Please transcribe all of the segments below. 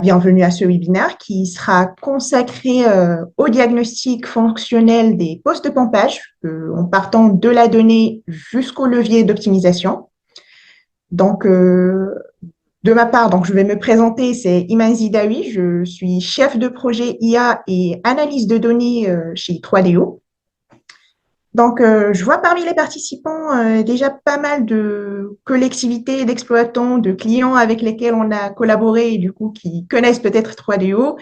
Bienvenue à ce webinaire qui sera consacré au diagnostic fonctionnel des postes de pompage en partant de la donnée jusqu'au levier d'optimisation. Donc, de ma part, je vais me présenter, c'est Iman Zidawi, je suis chef de projet IA et analyse de données chez 3DO. Donc, je vois parmi les participants déjà pas mal de collectivités, d'exploitants, de clients avec lesquels on a collaboré et du coup qui connaissent peut-être 3DO.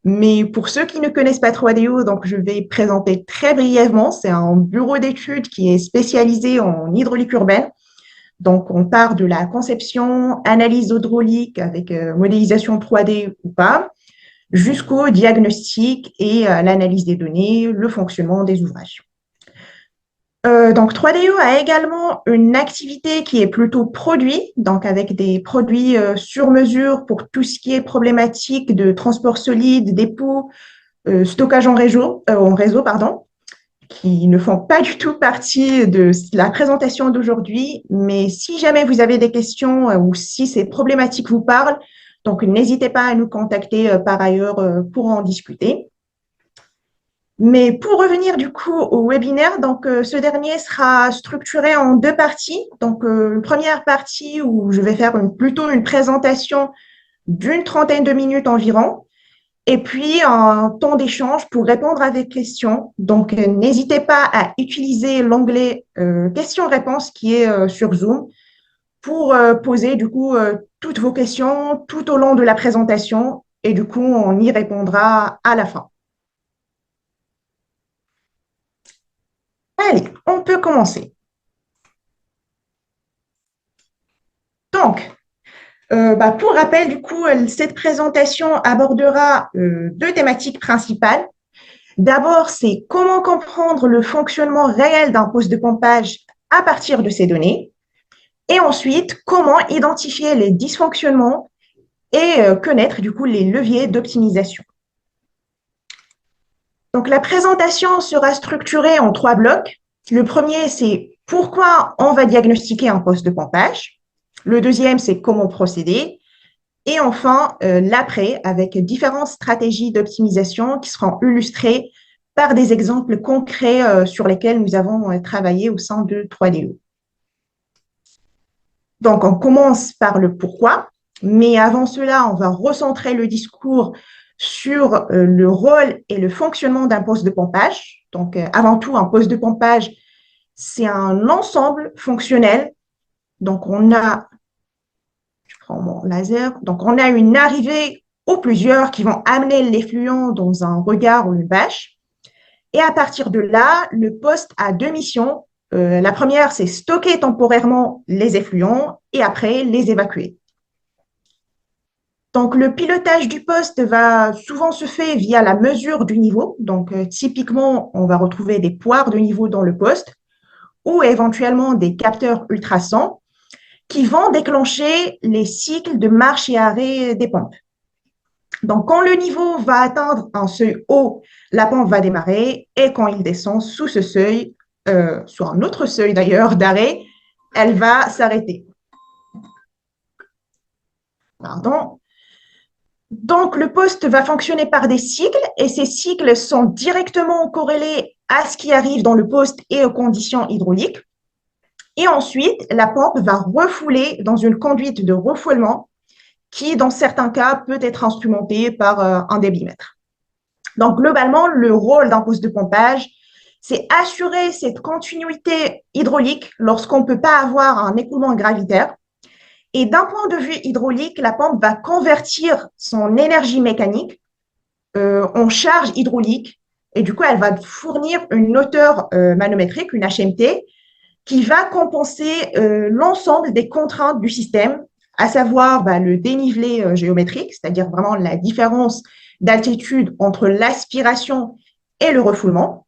Mais pour ceux qui ne connaissent pas 3DO, donc je vais présenter très brièvement. C'est un bureau d'études qui est spécialisé en hydraulique urbaine. Donc, on part de la conception, analyse hydraulique avec modélisation 3D ou pas, jusqu'au diagnostic et l'analyse des données, le fonctionnement des ouvrages. Donc 3DO a également une activité qui est plutôt produit, donc avec des produits sur mesure pour tout ce qui est problématique de transport solide, dépôt, stockage en réseau, pardon, qui ne font pas du tout partie de la présentation d'aujourd'hui. Mais si jamais vous avez des questions ou si ces problématiques vous parlent, donc n'hésitez pas à nous contacter par ailleurs pour en discuter. Mais pour revenir du coup au webinaire, donc ce dernier sera structuré en deux parties. Donc une première partie où je vais faire plutôt une présentation d'une trentaine de minutes environ, et puis un temps d'échange pour répondre à des questions. Donc n'hésitez pas à utiliser l'onglet questions-réponses qui est sur Zoom pour poser du coup toutes vos questions tout au long de la présentation, et du coup on y répondra à la fin. Allez, on peut commencer. Donc, pour rappel, du coup, cette présentation abordera deux thématiques principales. D'abord, c'est comment comprendre le fonctionnement réel d'un poste de pompage à partir de ces données. Et ensuite, comment identifier les dysfonctionnements et connaître du coup les leviers d'optimisation. Donc, la présentation sera structurée en trois blocs. Le premier, c'est pourquoi on va diagnostiquer un poste de pompage. Le deuxième, c'est comment procéder. Et enfin, l'après, avec différentes stratégies d'optimisation qui seront illustrées par des exemples concrets sur lesquels nous avons travaillé au sein de 3DO. Donc, on commence par le pourquoi, mais avant cela, on va recentrer le discours sur le rôle et le fonctionnement d'un poste de pompage. Donc, avant tout, un poste de pompage, c'est un ensemble fonctionnel. Donc, je prends mon laser, donc on a une arrivée ou plusieurs qui vont amener l'effluent dans un regard ou une bâche. Et à partir de là, le poste a deux missions. La première, c'est stocker temporairement les effluents et après les évacuer. Donc, le pilotage du poste va souvent se faire via la mesure du niveau. Donc, typiquement, on va retrouver des poires de niveau dans le poste ou éventuellement des capteurs ultrasons qui vont déclencher les cycles de marche et arrêt des pompes. Donc, quand le niveau va atteindre un seuil haut, la pompe va démarrer et quand il descend sous ce seuil, sur un autre seuil d'ailleurs d'arrêt, elle va s'arrêter. Pardon. Donc, le poste va fonctionner par des cycles et ces cycles sont directement corrélés à ce qui arrive dans le poste et aux conditions hydrauliques. Et ensuite, la pompe va refouler dans une conduite de refoulement qui, dans certains cas, peut être instrumentée par un débitmètre. Donc, globalement, le rôle d'un poste de pompage, c'est assurer cette continuité hydraulique lorsqu'on ne peut pas avoir un écoulement gravitaire. Et d'un point de vue hydraulique, la pompe va convertir son énergie mécanique en charge hydraulique. Et du coup, elle va fournir une hauteur manométrique, une HMT, qui va compenser l'ensemble des contraintes du système, à savoir le dénivelé géométrique, c'est-à-dire vraiment la différence d'altitude entre l'aspiration et le refoulement,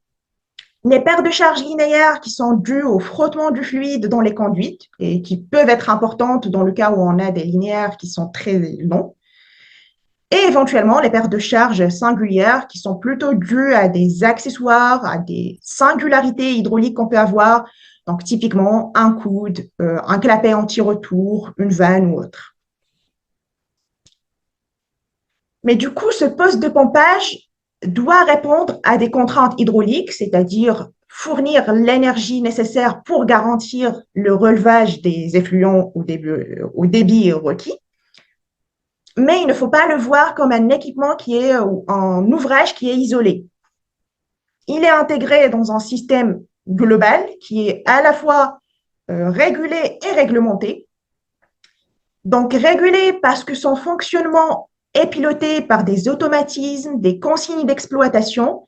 les pertes de charge linéaires qui sont dues au frottement du fluide dans les conduites et qui peuvent être importantes dans le cas où on a des linéaires qui sont très longs, et éventuellement les pertes de charge singulières qui sont plutôt dues à des accessoires, à des singularités hydrauliques qu'on peut avoir, donc typiquement un coude, un clapet anti-retour, une vanne ou autre. Mais du coup, ce poste de pompage doit répondre à des contraintes hydrauliques, c'est-à-dire fournir l'énergie nécessaire pour garantir le relevage des effluents au débit requis. Mais il ne faut pas le voir comme un équipement qui est un ouvrage qui est isolé. Il est intégré dans un système global qui est à la fois régulé et réglementé. Donc régulé parce que son fonctionnement est piloté par des automatismes, des consignes d'exploitation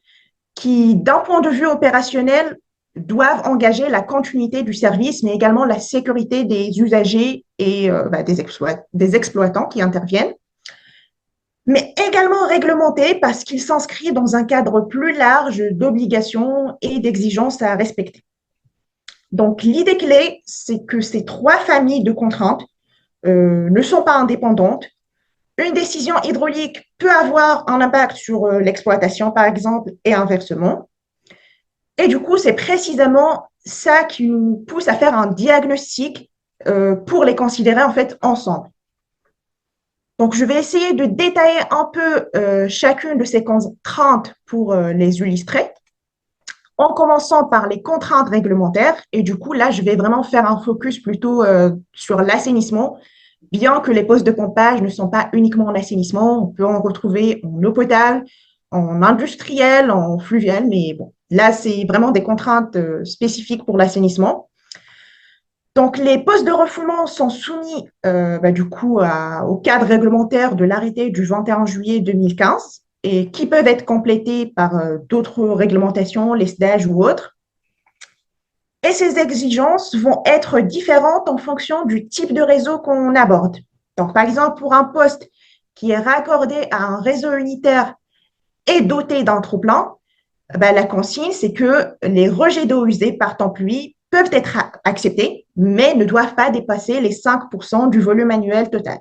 qui, d'un point de vue opérationnel, doivent engager la continuité du service, mais également la sécurité des usagers et des exploitants qui interviennent, mais également réglementé parce qu'il s'inscrit dans un cadre plus large d'obligations et d'exigences à respecter. Donc, l'idée clé, c'est que ces trois familles de contraintes ne sont pas indépendantes. Une décision hydraulique peut avoir un impact sur l'exploitation, par exemple, et inversement. Et du coup, c'est précisément ça qui nous pousse à faire un diagnostic pour les considérer en fait ensemble. Donc, je vais essayer de détailler un peu chacune de ces contraintes pour les illustrer, en commençant par les contraintes réglementaires. Et du coup, là, je vais vraiment faire un focus plutôt sur l'assainissement, bien que les postes de pompage ne sont pas uniquement en assainissement. On peut en retrouver en eau potable, en industriel, en fluvial, mais bon, là, c'est vraiment des contraintes spécifiques pour l'assainissement. Donc, les postes de refoulement sont soumis du coup au cadre réglementaire de l'arrêté du 21 juillet 2015 et qui peuvent être complétés par d'autres réglementations, les SDAGE ou autres. Et ces exigences vont être différentes en fonction du type de réseau qu'on aborde. Donc, par exemple, pour un poste qui est raccordé à un réseau unitaire et doté d'un trop-plein, la consigne, c'est que les rejets d'eau usée par temps pluie peuvent être acceptés, mais ne doivent pas dépasser les 5% du volume annuel total.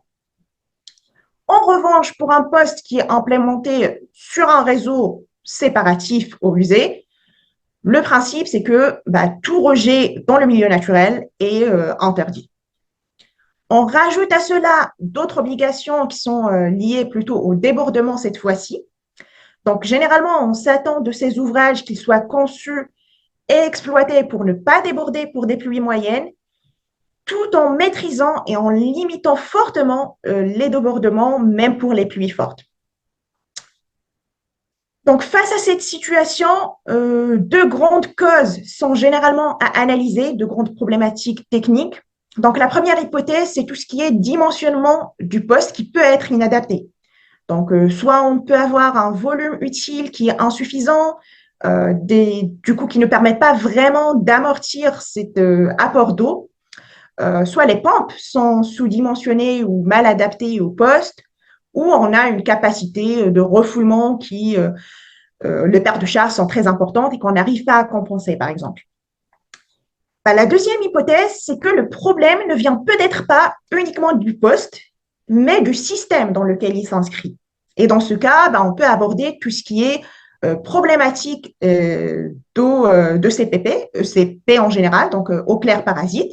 En revanche, pour un poste qui est implémenté sur un réseau séparatif eau usée, le principe, c'est que tout rejet dans le milieu naturel est interdit. On rajoute à cela d'autres obligations qui sont liées plutôt au débordement cette fois-ci. Donc, généralement, on s'attend de ces ouvrages qu'ils soient conçus et exploités pour ne pas déborder pour des pluies moyennes, tout en maîtrisant et en limitant fortement les débordements, même pour les pluies fortes. Donc, face à cette situation, deux grandes causes sont généralement à analyser, deux grandes problématiques techniques. Donc, la première hypothèse, c'est tout ce qui est dimensionnement du poste qui peut être inadapté. Donc, soit on peut avoir un volume utile qui est insuffisant, du coup, qui ne permettent pas vraiment d'amortir cet apport d'eau, soit les pompes sont sous-dimensionnées ou mal adaptées au poste, ou on a une capacité de refoulement qui, les pertes de charge sont très importantes et qu'on n'arrive pas à compenser, par exemple. La deuxième hypothèse, c'est que le problème ne vient peut-être pas uniquement du poste, mais du système dans lequel il s'inscrit. Et dans ce cas, on peut aborder tout ce qui est problématique d'eau de CPP, ECP en général, donc eau claire parasite,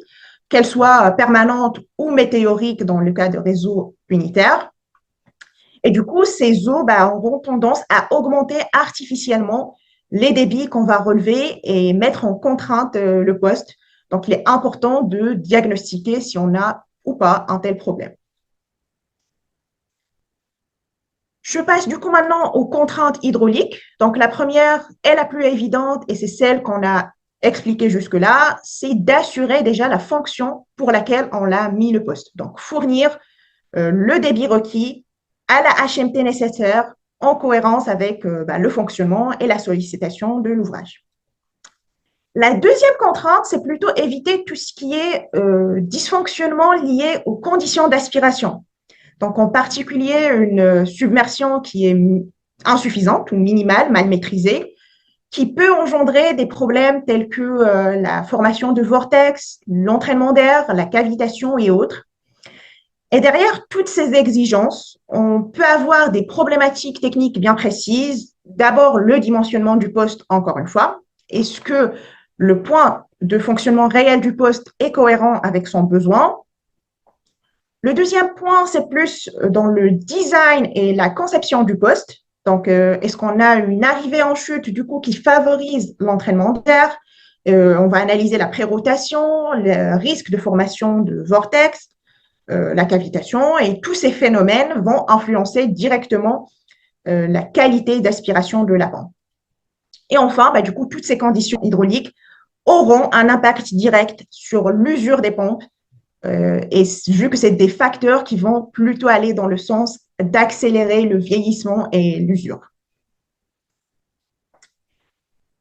qu'elle soit permanente ou météorique dans le cas de réseaux unitaires. Et du coup, ces eaux auront tendance à augmenter artificiellement les débits qu'on va relever et mettre en contrainte le poste. Donc, il est important de diagnostiquer si on a ou pas un tel problème. Je passe du coup maintenant aux contraintes hydrauliques. Donc, la première est la plus évidente et c'est celle qu'on a expliquée jusque-là, c'est d'assurer déjà la fonction pour laquelle on a mis le poste. Donc, fournir le débit requis à la HMT nécessaire en cohérence avec le fonctionnement et la sollicitation de l'ouvrage. La deuxième contrainte, c'est plutôt éviter tout ce qui est dysfonctionnement lié aux conditions d'aspiration. Donc, en particulier, une submersion qui est insuffisante ou minimale, mal maîtrisée, qui peut engendrer des problèmes tels que la formation de vortex, l'entraînement d'air, la cavitation et autres. Et derrière toutes ces exigences, on peut avoir des problématiques techniques bien précises. D'abord, le dimensionnement du poste, encore une fois. Est-ce que le point de fonctionnement réel du poste est cohérent avec son besoin? Le deuxième point, c'est plus dans le design et la conception du poste. Donc, est-ce qu'on a une arrivée en chute, du coup, qui favorise l'entraînement d'air? On va analyser la pré-rotation, le risque de formation de vortex, la cavitation, et tous ces phénomènes vont influencer directement la qualité d'aspiration de la pompe. Et enfin, du coup, toutes ces conditions hydrauliques auront un impact direct sur l'usure des pompes, et vu que c'est des facteurs qui vont plutôt aller dans le sens d'accélérer le vieillissement et l'usure.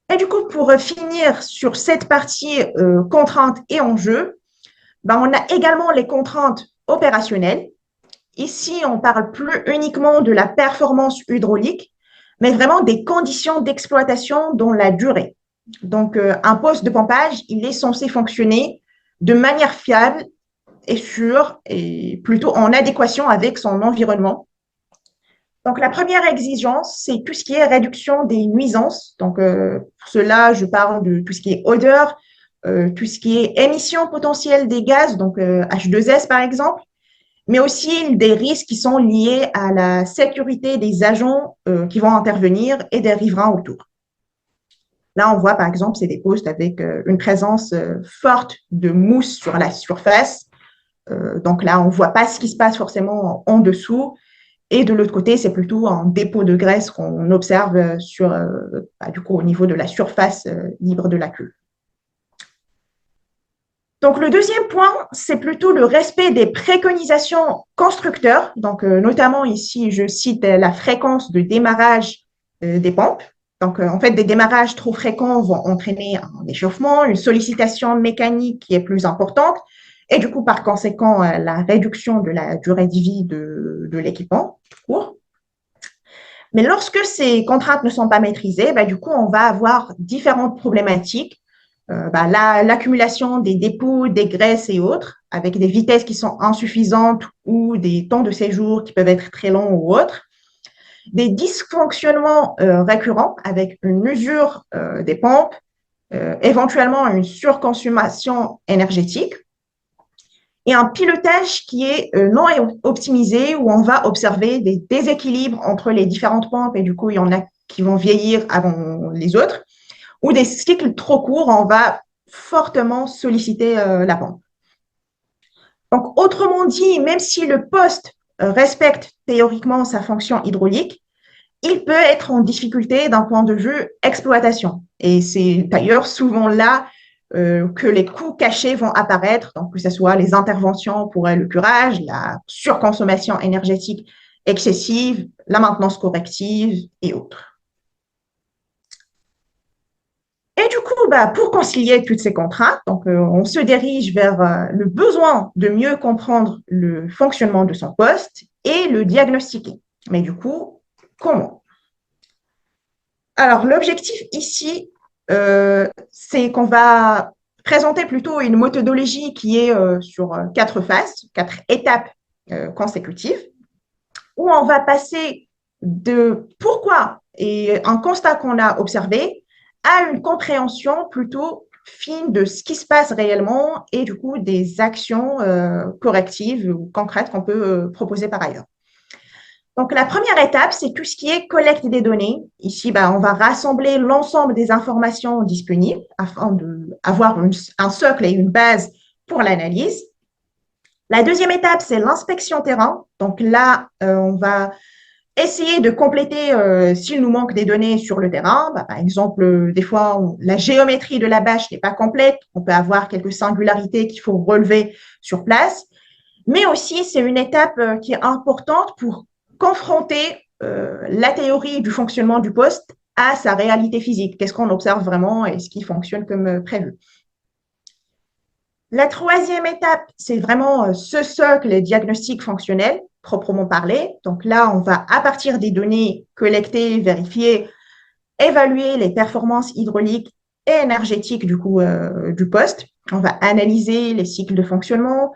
Et du coup, pour finir sur cette partie contraintes et enjeux, on a également les contraintes opérationnelles. Ici, on parle plus uniquement de la performance hydraulique, mais vraiment des conditions d'exploitation dans la durée. Donc, un poste de pompage, il est censé fonctionner de manière fiable et sûre et plutôt en adéquation avec son environnement. Donc, la première exigence, c'est tout ce qui est réduction des nuisances. Donc, pour cela, je parle de tout ce qui est odeur, tout ce qui est émission potentielle des gaz, donc H2S par exemple, mais aussi des risques qui sont liés à la sécurité des agents qui vont intervenir et des riverains autour. Là, on voit par exemple, c'est des postes avec une présence forte de mousse sur la surface. Donc là, on ne voit pas ce qui se passe forcément en dessous. Et de l'autre côté, c'est plutôt un dépôt de graisse qu'on observe sur, du coup, au niveau de la surface libre de la cuve. Donc, le deuxième point, c'est plutôt le respect des préconisations constructeurs. Donc, notamment ici, je cite la fréquence de démarrage des pompes. Donc, en fait, des démarrages trop fréquents vont entraîner un échauffement, une sollicitation mécanique qui est plus importante et du coup, par conséquent, la réduction de la durée de vie de l'équipement court. Mais lorsque ces contraintes ne sont pas maîtrisées, du coup, on va avoir différentes problématiques. L'accumulation des dépôts, des graisses et autres, avec des vitesses qui sont insuffisantes ou des temps de séjour qui peuvent être très longs ou autres. Des dysfonctionnements récurrents avec une usure des pompes, éventuellement une surconsommation énergétique et un pilotage qui est non optimisé où on va observer des déséquilibres entre les différentes pompes et du coup, il y en a qui vont vieillir avant les autres ou des cycles trop courts, on va fortement solliciter la pompe. Donc, autrement dit, même si le poste respecte théoriquement sa fonction hydraulique, il peut être en difficulté d'un point de vue exploitation. Et c'est d'ailleurs souvent là que les coûts cachés vont apparaître, donc que ce soit les interventions pour le curage, la surconsommation énergétique excessive, la maintenance corrective et autres. Et du coup, pour concilier toutes ces contraintes, donc, on se dirige vers le besoin de mieux comprendre le fonctionnement de son poste et le diagnostiquer. Mais du coup, comment? Alors, l'objectif ici, c'est qu'on va présenter plutôt une méthodologie qui est sur 4 phases, 4 étapes consécutives, où on va passer de pourquoi et un constat qu'on a observé à une compréhension plutôt fine de ce qui se passe réellement et du coup des actions correctives ou concrètes qu'on peut proposer par ailleurs. Donc, la première étape, c'est tout ce qui est collecte des données. Ici, on va rassembler l'ensemble des informations disponibles afin d'avoir un socle et une base pour l'analyse. La deuxième étape, c'est l'inspection terrain. Donc là, on va essayer de compléter s'il nous manque des données sur le terrain. Par exemple, des fois, la géométrie de la bâche n'est pas complète. On peut avoir quelques singularités qu'il faut relever sur place. Mais aussi, c'est une étape qui est importante pour confronter la théorie du fonctionnement du poste à sa réalité physique. Qu'est-ce qu'on observe vraiment et ce qui fonctionne comme prévu. La troisième étape, c'est vraiment ce socle diagnostic fonctionnel, proprement parlé. Donc là, on va, à partir des données collectées, vérifier, évaluer les performances hydrauliques et énergétiques du poste. On va analyser les cycles de fonctionnement,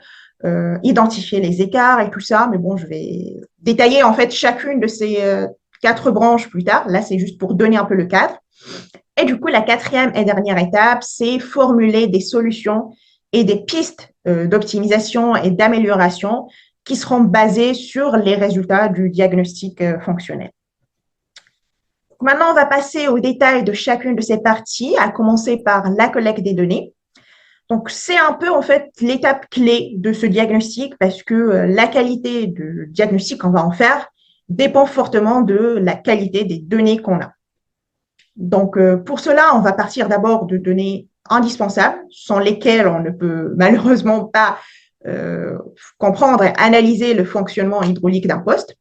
identifier les écarts et tout ça. Mais bon, je vais détailler en fait chacune de ces 4 branches plus tard. Là, c'est juste pour donner un peu le cadre. Et du coup, la quatrième et dernière étape, c'est formuler des solutions et des pistes d'optimisation et d'amélioration qui seront basées sur les résultats du diagnostic fonctionnel. Maintenant, on va passer aux détails de chacune de ces parties, à commencer par la collecte des données. Donc, c'est un peu en fait l'étape clé de ce diagnostic parce que la qualité du diagnostic qu'on va en faire dépend fortement de la qualité des données qu'on a. Donc, pour cela, on va partir d'abord de données indispensables, sans lesquelles on ne peut malheureusement pas comprendre et analyser le fonctionnement hydraulique d'un poste.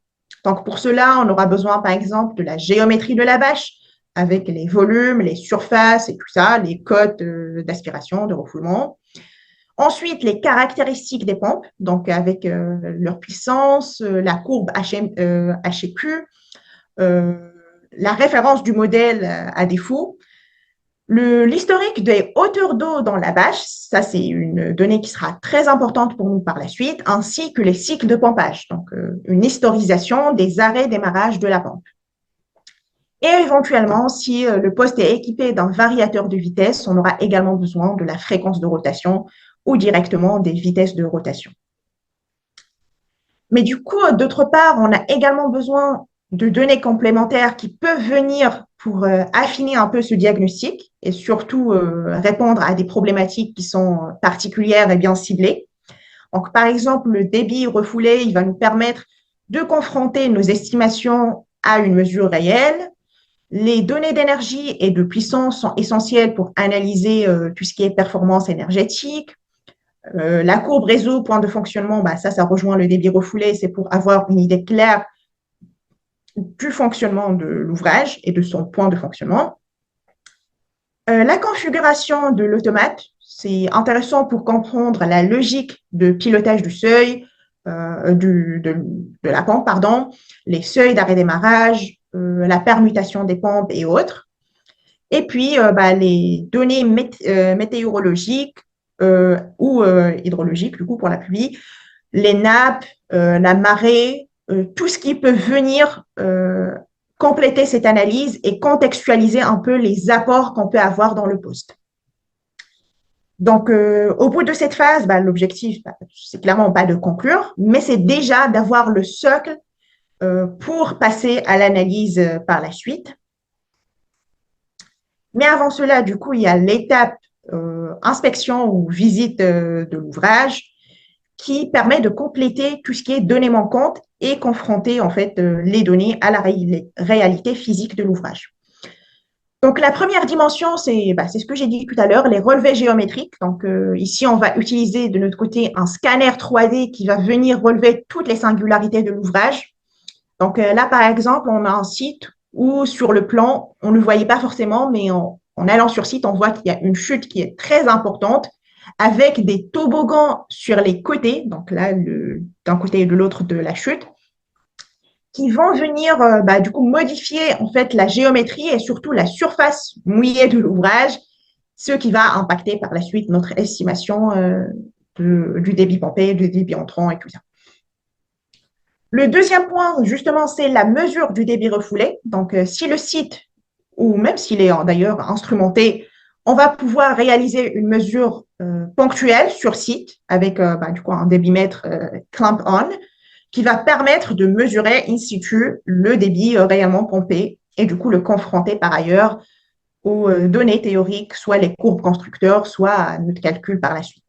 Donc, pour cela, on aura besoin, par exemple, de la géométrie de la bâche, avec les volumes, les surfaces et tout ça, les cotes d'aspiration, de refoulement. Ensuite, les caractéristiques des pompes, donc avec leur puissance, la courbe HQ, la référence du modèle à défaut, l'historique des hauteurs d'eau dans la bâche, ça c'est une donnée qui sera très importante pour nous par la suite, ainsi que les cycles de pompage, donc une historisation des arrêts-démarrage de la pompe. Et éventuellement, si le poste est équipé d'un variateur de vitesse, on aura également besoin de la fréquence de rotation ou directement des vitesses de rotation. Mais du coup, d'autre part, on a également besoin de données complémentaires qui peuvent venir pour affiner un peu ce diagnostic et surtout répondre à des problématiques qui sont particulières et bien ciblées. Donc, par exemple, le débit refoulé, il va nous permettre de confronter nos estimations à une mesure réelle. Les données d'énergie et de puissance sont essentielles pour analyser tout ce qui est performance énergétique. La courbe réseau, point de fonctionnement, ça rejoint le débit refoulé, c'est pour avoir une idée claire du fonctionnement de l'ouvrage et de son point de fonctionnement. La configuration de l'automate, c'est intéressant pour comprendre la logique de pilotage du seuil, de la pompe, pardon, les seuils d'arrêt-démarrage, la permutation des pompes et autres. Et puis, les données météorologiques ou hydrologiques, du coup, pour la pluie, les nappes, la marée, tout ce qui peut venir compléter cette analyse et contextualiser un peu les apports qu'on peut avoir dans le poste. Donc, au bout de cette phase, l'objectif, c'est clairement pas de conclure, mais c'est déjà d'avoir le socle pour passer à l'analyse par la suite. Mais avant cela, du coup, il y a l'étape inspection ou visite de l'ouvrage qui permet de compléter tout ce qui est données manquantes et confronter en fait les données à la réalité physique de l'ouvrage. Donc, la première dimension, c'est ce que j'ai dit tout à l'heure, les relevés géométriques. Donc, ici, on va utiliser de notre côté un scanner 3D qui va venir relever toutes les singularités de l'ouvrage. Donc, là, par exemple, on a un site où sur le plan, on ne le voyait pas forcément, mais en allant sur site, on voit qu'il y a une chute qui est très importante avec des toboggans sur les côtés, donc là, d'un côté et de l'autre de la chute, qui vont venir du coup modifier en fait la géométrie et surtout la surface mouillée de l'ouvrage, ce qui va impacter par la suite notre estimation du débit pompé, du débit entrant et tout ça. Le deuxième point, justement, c'est la mesure du débit refoulé. Donc, si le site, ou même s'il est d'ailleurs instrumenté, on va pouvoir réaliser une mesure ponctuelle sur site avec du coup un débitmètre clamp-on qui va permettre de mesurer in situ le débit réellement pompé et du coup le confronter par ailleurs aux données théoriques, soit les courbes constructeurs, soit à notre calcul par la suite.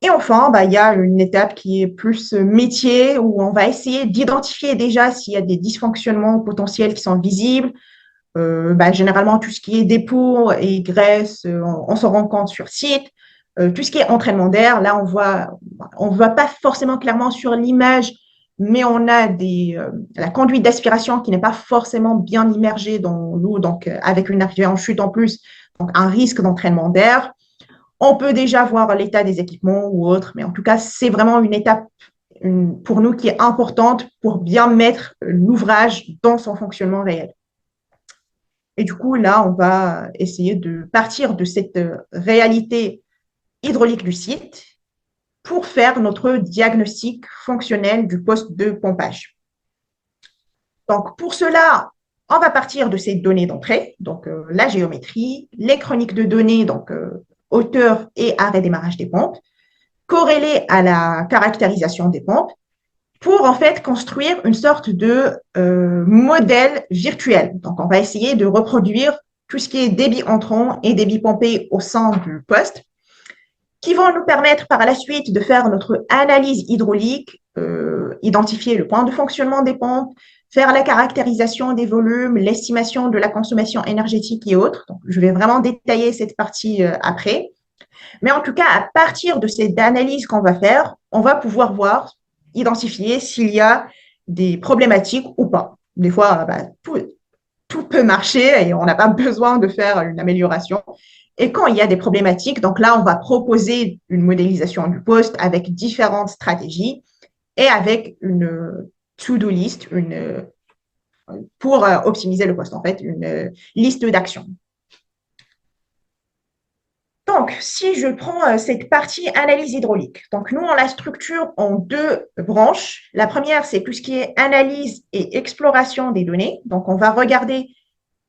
Et enfin, il y a une étape qui est plus métier où on va essayer d'identifier déjà s'il y a des dysfonctionnements potentiels qui sont visibles. Généralement, tout ce qui est dépôt et graisse, on s'en rend compte sur site. Tout ce qui est entraînement d'air, là, on voit pas forcément clairement sur l'image, mais on a la conduite d'aspiration qui n'est pas forcément bien immergée dans l'eau, donc avec une arrivée en chute en plus, donc un risque d'entraînement d'air. On peut déjà voir l'état des équipements ou autre, mais en tout cas, c'est vraiment une étape pour nous qui est importante pour bien mettre l'ouvrage dans son fonctionnement réel. Et du coup, là, on va essayer de partir de cette réalité hydraulique du site pour faire notre diagnostic fonctionnel du poste de pompage. Donc, pour cela, on va partir de ces données d'entrée, donc la géométrie, les chroniques de données, donc hauteur et arrêt démarrage des pompes, corrélé à la caractérisation des pompes pour en fait construire une sorte de modèle virtuel. Donc, on va essayer de reproduire tout ce qui est débit entrant et débit pompé au sein du poste, qui vont nous permettre par la suite de faire notre analyse hydraulique, identifier le point de fonctionnement des pompes, faire la caractérisation des volumes, l'estimation de la consommation énergétique et autres. Donc, je vais vraiment détailler cette partie après. Mais en tout cas, à partir de cette analyse qu'on va faire, on va pouvoir voir, identifier s'il y a des problématiques ou pas. Des fois, tout peut marcher et on n'a pas besoin de faire une amélioration. Et quand il y a des problématiques, donc là, on va proposer une modélisation du poste avec différentes stratégies et avec une to-do list, pour optimiser le poste, en fait, une liste d'actions. Donc, si je prends cette partie analyse hydraulique, donc nous, on la structure en deux branches. La première, c'est tout ce qui est analyse et exploration des données. Donc, on va regarder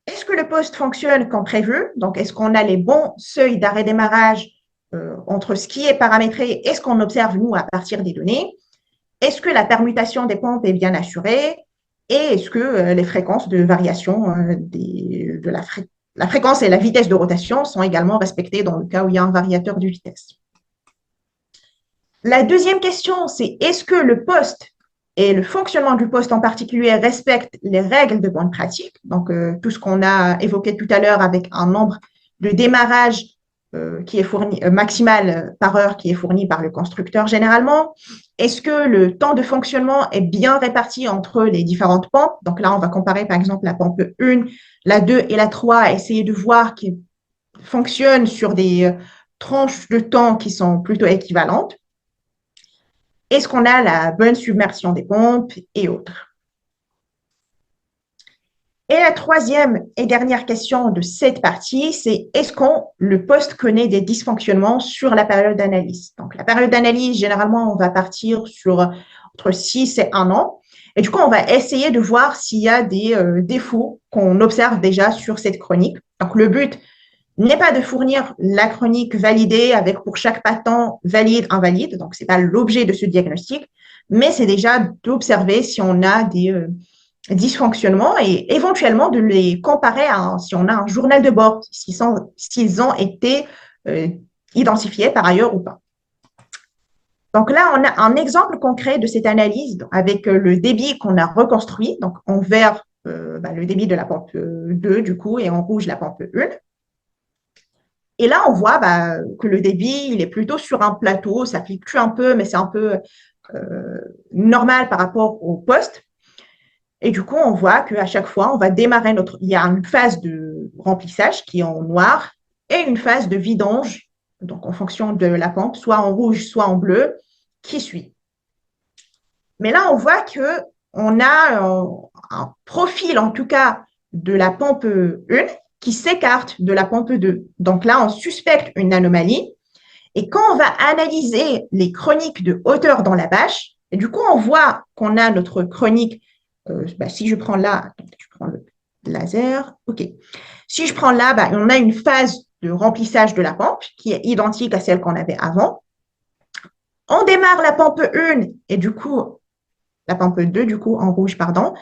est-ce que le poste fonctionne comme prévu? Donc, est-ce qu'on a les bons seuils d'arrêt-démarrage entre ce qui est paramétré et ce qu'on observe, nous, à partir des données? Est-ce que la permutation des pompes est bien assurée? Et est-ce que les fréquences de variation de la fréquence et la vitesse de rotation sont également respectées dans le cas où il y a un variateur de vitesse? La deuxième question, c'est est-ce que le poste et le fonctionnement du poste en particulier respectent les règles de bonne pratique? Donc, tout ce qu'on a évoqué tout à l'heure avec un nombre de démarrage qui est fourni, maximal par heure qui est fourni par le constructeur généralement. Est-ce que le temps de fonctionnement est bien réparti entre les différentes pompes? Donc là, on va comparer par exemple la pompe 1, la 2 et la 3, essayer de voir qu'ils fonctionnent sur des tranches de temps qui sont plutôt équivalentes. Est-ce qu'on a la bonne submersion des pompes et autres? Et la troisième et dernière question de cette partie, c'est est-ce qu'on le poste connaît des dysfonctionnements sur la période d'analyse? Donc, la période d'analyse, généralement, on va partir sur entre 6 et 1 an. Et du coup, on va essayer de voir s'il y a des défauts qu'on observe déjà sur cette chronique. Donc, le but n'est pas de fournir la chronique validée avec pour chaque patent valide, invalide. Donc, c'est pas l'objet de ce diagnostic, mais c'est déjà d'observer si on a des dysfonctionnements et éventuellement de les comparer à si on a un journal de bord, s'ils ont été identifiés par ailleurs ou pas. Donc là, on a un exemple concret de cette analyse avec le débit qu'on a reconstruit, donc en vert, le débit de la pompe 2 du coup, et en rouge la pompe 1. Et là, on voit que le débit, il est plutôt sur un plateau, ça fluctue un peu, mais c'est un peu normal par rapport au poste. Et du coup, on voit qu'à chaque fois, on va démarrer il y a une phase de remplissage qui est en noir et une phase de vidange, donc en fonction de la pompe, soit en rouge, soit en bleu, qui suit. Mais là, on voit que on a un profil, en tout cas, de la pompe 1 qui s'écarte de la pompe 2. Donc là, on suspecte une anomalie. Et quand on va analyser les chroniques de hauteur dans la bâche, et du coup, on voit qu'on a notre chronique. Si je prends là, je prends le laser, OK. Si je prends là, on a une phase de remplissage de la pompe qui est identique à celle qu'on avait avant. On démarre la pompe 1 et du coup, la pompe 2, du coup, en rouge, pardon,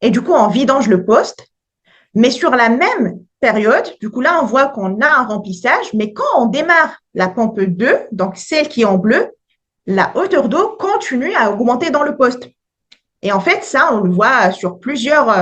et du coup, on vidange le poste. Mais sur la même période, du coup, là, on voit qu'on a un remplissage, mais quand on démarre la pompe 2, donc celle qui est en bleu, la hauteur d'eau continue à augmenter dans le poste. Et en fait, ça, on le voit sur plusieurs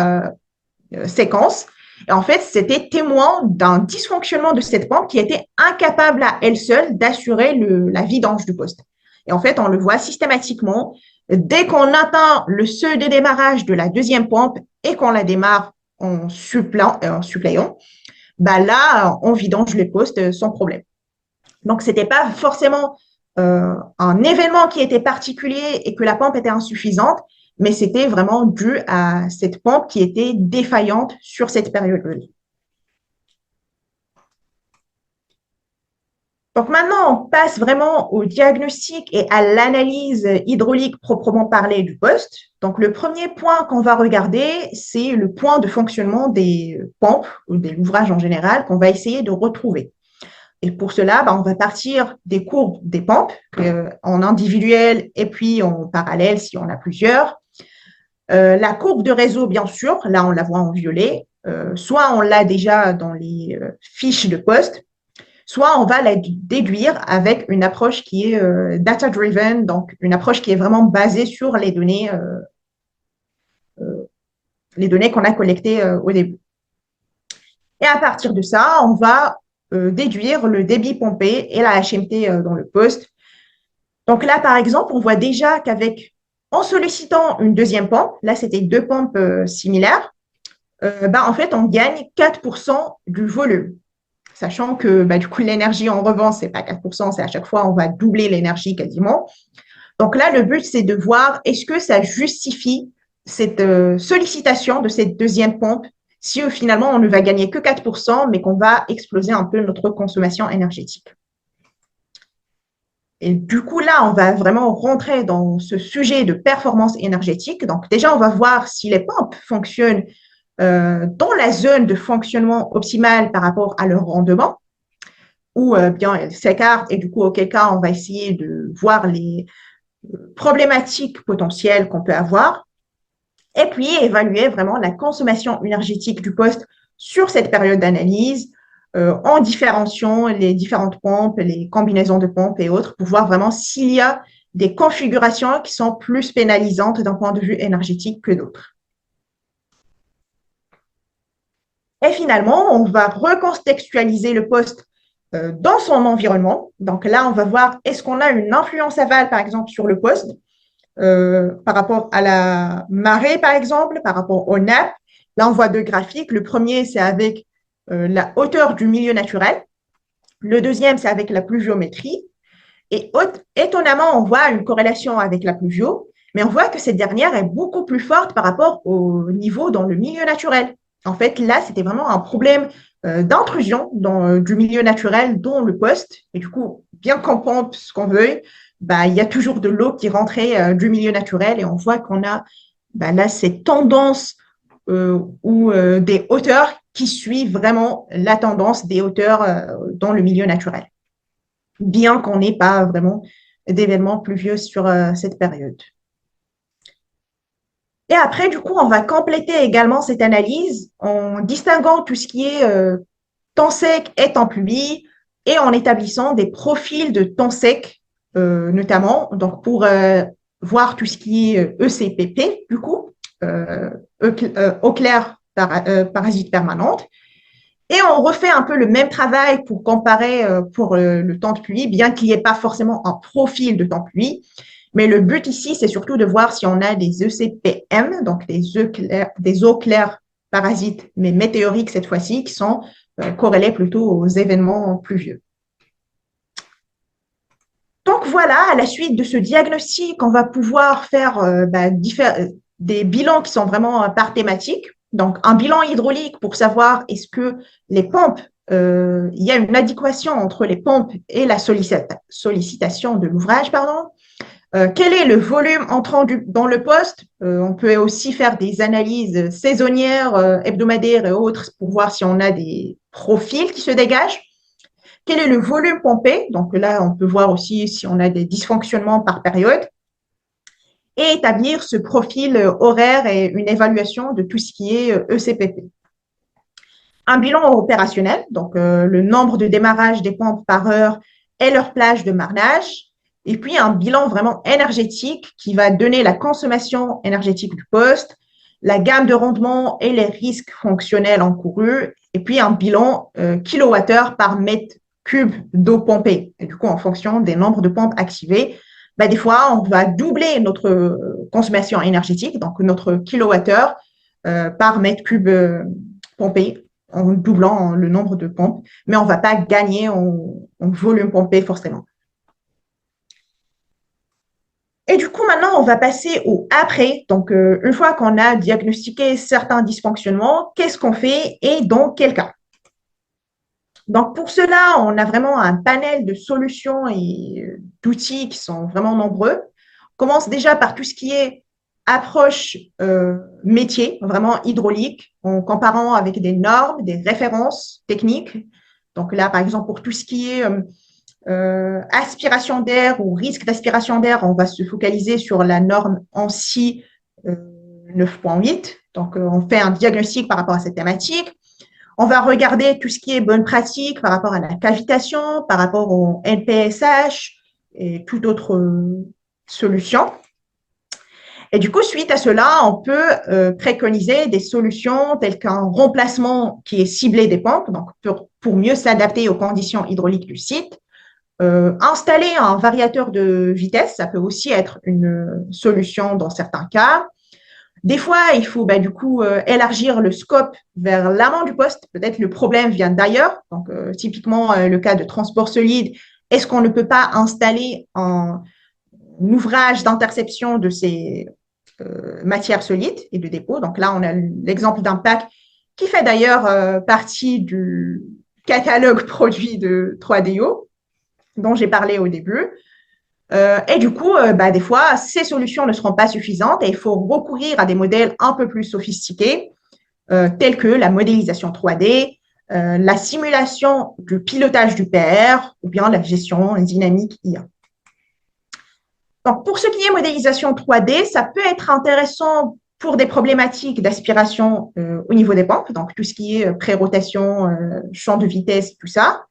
séquences. Et en fait, c'était témoin d'un dysfonctionnement de cette pompe qui était incapable à elle seule d'assurer la vidange du poste. Et en fait, on le voit systématiquement. Dès qu'on atteint le seuil de démarrage de la deuxième pompe et qu'on la démarre en suppléant, là, on vidange les postes sans problème. Donc, c'était pas forcément un événement qui était particulier et que la pompe était insuffisante, mais c'était vraiment dû à cette pompe qui était défaillante sur cette période-là. Donc maintenant, on passe vraiment au diagnostic et à l'analyse hydraulique proprement parlée du poste. Donc le premier point qu'on va regarder, c'est le point de fonctionnement des pompes ou des ouvrages en général qu'on va essayer de retrouver. Et pour cela, on va partir des courbes des pompes en individuel et puis en parallèle si on a plusieurs. La courbe de réseau, bien sûr, là on la voit en violet, soit on l'a déjà dans les fiches de poste, soit on va la déduire avec une approche qui est data-driven, donc une approche qui est vraiment basée sur les données qu'on a collectées au début. Et à partir de ça, on va déduire le débit pompé et la HMT dans le poste. Donc là, par exemple, on voit déjà qu'avec, en sollicitant une deuxième pompe, là c'était deux pompes similaires, en fait, on gagne 4% du volume. Sachant que du coup, l'énergie en revente, c'est pas 4%, c'est à chaque fois, on va doubler l'énergie quasiment. Donc là, le but, c'est de voir est-ce que ça justifie cette sollicitation de cette deuxième pompe si finalement on ne va gagner que 4%, mais qu'on va exploser un peu notre consommation énergétique. Et du coup, là, on va vraiment rentrer dans ce sujet de performance énergétique. Donc déjà, on va voir si les pompes fonctionnent dans la zone de fonctionnement optimal par rapport à leur rendement, ou bien elles s'écartent, et du coup, auquel cas, on va essayer de voir les problématiques potentielles qu'on peut avoir, et puis évaluer vraiment la consommation énergétique du poste sur cette période d'analyse, en différenciant les différentes pompes, les combinaisons de pompes et autres, pour voir vraiment s'il y a des configurations qui sont plus pénalisantes d'un point de vue énergétique que d'autres. Et finalement, on va recontextualiser le poste dans son environnement. Donc là, on va voir est-ce qu'on a une influence aval, par exemple, sur le poste, par rapport à la marée, par exemple, par rapport aux nappes. Là, on voit deux graphiques. Le premier, c'est avec la hauteur du milieu naturel. Le deuxième, c'est avec la pluviométrie. Et étonnamment, on voit une corrélation avec la pluvio, mais on voit que cette dernière est beaucoup plus forte par rapport au niveau dans le milieu naturel. En fait, là, c'était vraiment un problème d'intrusion du milieu naturel dans le poste. Et du coup, bien qu'on pompe ce qu'on veuille, il y a toujours de l'eau qui rentrait du milieu naturel et on voit qu'on a là cette tendance ou des hauteurs qui suivent vraiment la tendance des hauteurs dans le milieu naturel, bien qu'on n'ait pas vraiment d'événements pluvieux sur cette période. Et après, du coup, on va compléter également cette analyse en distinguant tout ce qui est temps sec et temps pluie et en établissant des profils de temps sec, notamment, donc pour voir tout ce qui est ECPP, du coup, eau claire parasite permanente. Et on refait un peu le même travail pour comparer pour le temps de pluie, bien qu'il n'y ait pas forcément un profil de temps de pluie. Mais le but ici, c'est surtout de voir si on a des ECPM, donc des eaux claires parasites, mais météoriques cette fois-ci, qui sont corrélés plutôt aux événements pluvieux. Donc voilà, à la suite de ce diagnostic, on va pouvoir faire des bilans qui sont vraiment par thématique. Donc un bilan hydraulique pour savoir est-ce que les pompes, il y a une adéquation entre les pompes et la sollicitation de l'ouvrage, pardon. Quel est le volume entrant dans le poste? On peut aussi faire des analyses saisonnières, hebdomadaires et autres pour voir si on a des profils qui se dégagent. Quel est le volume pompé? Donc là, on peut voir aussi si on a des dysfonctionnements par période. Et établir ce profil horaire et une évaluation de tout ce qui est ECPP. Un bilan opérationnel, donc le nombre de démarrages des pompes par heure et leur plage de marnage. Et puis un bilan vraiment énergétique qui va donner la consommation énergétique du poste, la gamme de rendement et les risques fonctionnels encourus. Et puis un bilan kilowattheure par mètre cube d'eau pompée. Et du coup, en fonction des nombres de pompes activées, des fois, on va doubler notre consommation énergétique, donc notre kilowattheure par mètre cube pompé, en doublant le nombre de pompes, mais on ne va pas gagner en volume pompé forcément. Et du coup, maintenant, on va passer au après. Donc, une fois qu'on a diagnostiqué certains dysfonctionnements, qu'est-ce qu'on fait et dans quel cas? Donc, pour cela, on a vraiment un panel de solutions et d'outils qui sont vraiment nombreux. On commence déjà par tout ce qui est approche métier, vraiment hydraulique, en comparant avec des normes, des références techniques, Donc là, par exemple, pour tout ce qui est aspiration d'air ou risque d'aspiration d'air, on va se focaliser sur la norme ANSI 9.8. Donc, on fait un diagnostic par rapport à cette thématique. On va regarder tout ce qui est bonne pratique par rapport à la cavitation, par rapport au NPSH et toute autre solution. Et du coup, suite à cela, on peut préconiser des solutions telles qu'un remplacement qui est ciblé des pompes, donc pour mieux s'adapter aux conditions hydrauliques du site. Installer un variateur de vitesse, ça peut aussi être une solution dans certains cas. Des fois, il faut du coup élargir le scope vers l'amont du poste. Peut-être le problème vient d'ailleurs. Donc, typiquement, le cas de transport solide, est-ce qu'on ne peut pas installer un ouvrage d'interception de ces matières solides et de dépôt? Donc là, on a l'exemple d'un pack qui fait d'ailleurs partie du catalogue produit de 3DO dont j'ai parlé au début. Et du coup, des fois, ces solutions ne seront pas suffisantes et il faut recourir à des modèles un peu plus sophistiqués, tels que la modélisation 3D, la simulation du pilotage du PR ou bien la gestion dynamique IA. Donc, pour ce qui est modélisation 3D, ça peut être intéressant pour des problématiques d'aspiration au niveau des pompes, donc tout ce qui est pré-rotation, champ de vitesse, tout ça,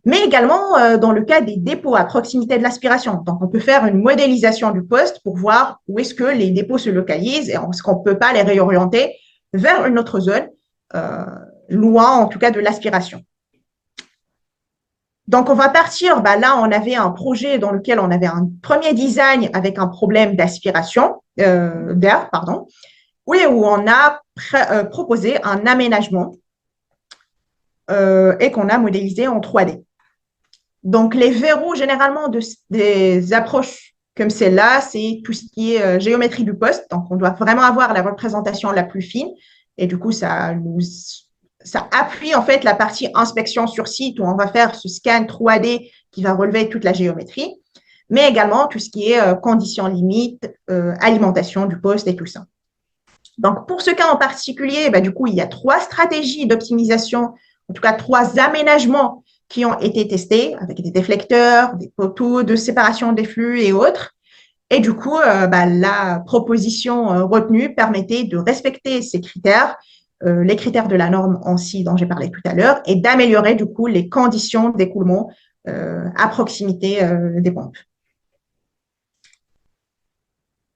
mais également dans le cas des dépôts à proximité de l'aspiration. Donc, on peut faire une modélisation du poste pour voir où est-ce que les dépôts se localisent et est-ce qu'on ne peut pas les réorienter vers une autre zone, loin en tout cas de l'aspiration. Donc, on va partir, là, on avait un projet dans lequel on avait un premier design avec un problème d'aspiration, d'air, pardon, où on a proposé un aménagement et qu'on a modélisé en 3D. Donc, les verrous, généralement, des approches comme celle-là, c'est tout ce qui est géométrie du poste. Donc, on doit vraiment avoir la représentation la plus fine. Et du coup, ça appuie en fait la partie inspection sur site où on va faire ce scan 3D qui va relever toute la géométrie, mais également tout ce qui est conditions limites, alimentation du poste et tout ça. Donc, pour ce cas en particulier, du coup, il y a 3 stratégies d'optimisation, en tout cas 3 aménagements qui ont été testés avec des déflecteurs, des poteaux de séparation des flux et autres. Et du coup, la proposition retenue permettait de respecter ces critères, les critères de la norme ANSI dont j'ai parlé tout à l'heure, et d'améliorer du coup les conditions d'écoulement à proximité des pompes.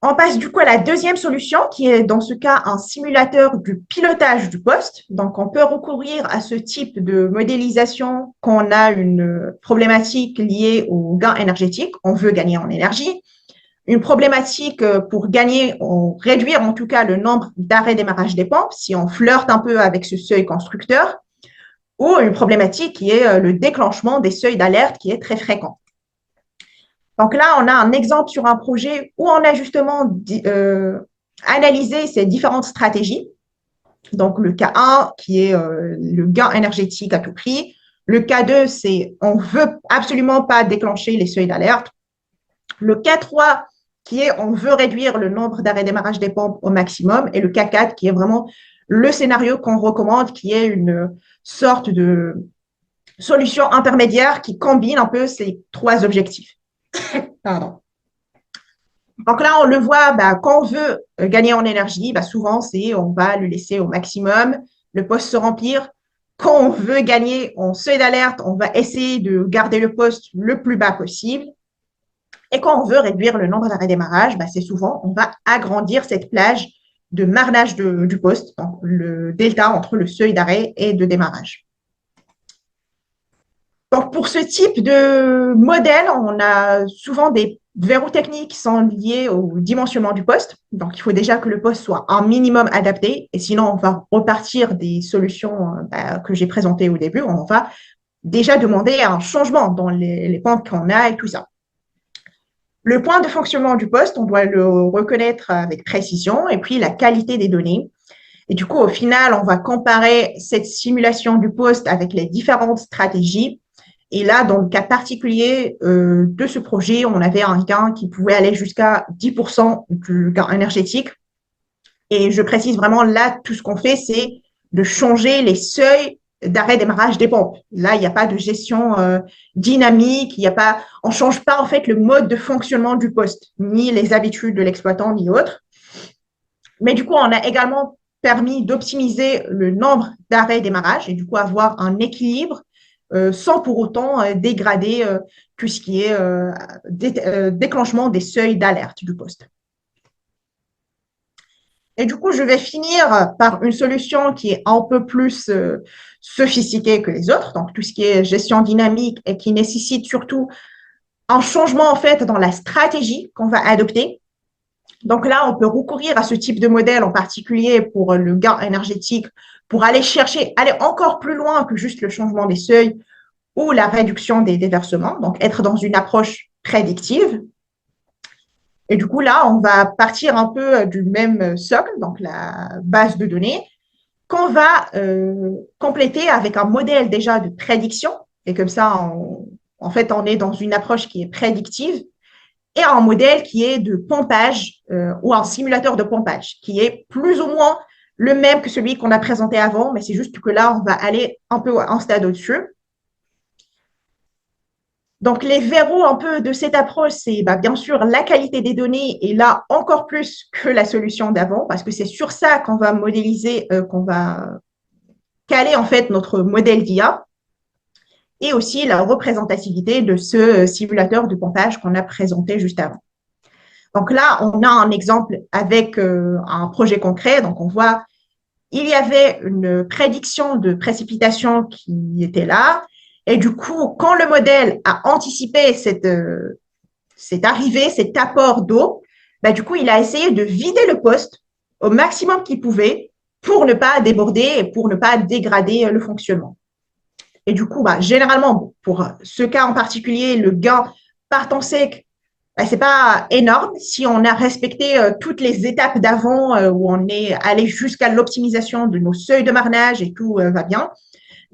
On passe du coup à la deuxième solution qui est dans ce cas un simulateur du pilotage du poste. Donc, on peut recourir à ce type de modélisation quand on a une problématique liée au gain énergétique. On veut gagner en énergie. Une problématique pour gagner ou réduire en tout cas le nombre d'arrêts démarrage des pompes si on flirte un peu avec ce seuil constructeur, ou une problématique qui est le déclenchement des seuils d'alerte qui est très fréquent. Donc là, on a un exemple sur un projet où on a justement analysé ces différentes stratégies. Donc le cas 1 qui est le gain énergétique à tout prix. Le cas 2, c'est on veut absolument pas déclencher les seuils d'alerte. Le cas 3 qui est on veut réduire le nombre d'arrêts démarrage des pompes au maximum. Et le cas 4 qui est vraiment le scénario qu'on recommande, qui est une sorte de solution intermédiaire qui combine un peu ces 3 objectifs. Pardon. Donc là, on le voit, quand on veut gagner en énergie, souvent, on va le laisser au maximum, le poste se remplir. Quand on veut gagner en seuil d'alerte, on va essayer de garder le poste le plus bas possible. Et quand on veut réduire le nombre d'arrêts démarrage, c'est souvent, on va agrandir cette plage de marnage du poste, donc le delta entre le seuil d'arrêt et de démarrage. Donc, pour ce type de modèle, on a souvent des verrous techniques qui sont liés au dimensionnement du poste. Donc, il faut déjà que le poste soit un minimum adapté. Et sinon, on va repartir des solutions que j'ai présentées au début. On va déjà demander un changement dans les pompes qu'on a et tout ça. Le point de fonctionnement du poste, on doit le reconnaître avec précision. Et puis, la qualité des données. Et du coup, au final, on va comparer cette simulation du poste avec les différentes stratégies. Et là, dans le cas particulier de ce projet, on avait un gain qui pouvait aller jusqu'à 10% du gain énergétique. Et je précise vraiment là, tout ce qu'on fait, c'est de changer les seuils d'arrêt-démarrage des pompes. Là, il n'y a pas de gestion dynamique, il y a pas, on ne change pas en fait le mode de fonctionnement du poste, ni les habitudes de l'exploitant, ni autres. Mais du coup, on a également permis d'optimiser le nombre d'arrêts-démarrage et du coup avoir un équilibre sans pour autant dégrader tout ce qui est déclenchement des seuils d'alerte du poste. Et du coup, je vais finir par une solution qui est un peu plus sophistiquée que les autres, donc tout ce qui est gestion dynamique et qui nécessite surtout un changement en fait dans la stratégie qu'on va adopter. Donc là, on peut recourir à ce type de modèle en particulier pour le gain énergétique, pour aller chercher, aller encore plus loin que juste le changement des seuils ou la réduction des déversements, donc être dans une approche prédictive. Et du coup, là, on va partir un peu du même socle, donc la base de données, qu'on va compléter avec un modèle déjà de prédiction. Et comme ça, en fait, on est dans une approche qui est prédictive et un modèle qui est de pompage ou un simulateur de pompage, qui est plus ou moins le même que celui qu'on a présenté avant, mais c'est juste que là, on va aller un peu un stade au-dessus. Donc, les verrous un peu de cette approche, c'est bien sûr la qualité des données et là encore plus que la solution d'avant, parce que c'est sur ça qu'on va modéliser, qu'on va caler en fait notre modèle d'IA et aussi la représentativité de ce simulateur de pompage qu'on a présenté juste avant. Donc là, on a un exemple avec un projet concret. Donc, on voit, il y avait une prédiction de précipitation qui était là. Et du coup, quand le modèle a anticipé cette arrivée, cet apport d'eau, du coup, il a essayé de vider le poste au maximum qu'il pouvait pour ne pas déborder et pour ne pas dégrader le fonctionnement. Et du coup, généralement, pour ce cas en particulier, le gain par temps sec, c'est pas énorme si on a respecté toutes les étapes d'avant où on est allé jusqu'à l'optimisation de nos seuils de marnage et tout va bien.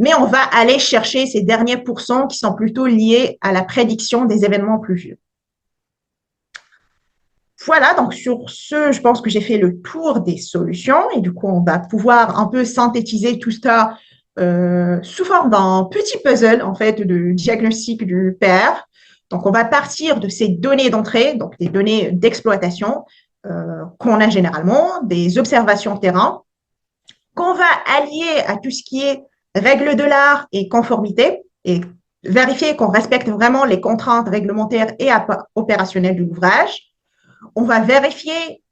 Mais on va aller chercher ces derniers pourcents qui sont plutôt liés à la prédiction des événements pluvieux. Voilà, donc sur ce, je pense que j'ai fait le tour des solutions et du coup, on va pouvoir un peu synthétiser tout ça sous forme d'un petit puzzle en fait de diagnostic du PR. Donc, on va partir de ces données d'entrée, donc des données d'exploitation qu'on a généralement, des observations terrain, qu'on va allier à tout ce qui est règles de l'art et conformité et vérifier qu'on respecte vraiment les contraintes réglementaires et opérationnelles de l'ouvrage. On va vérifier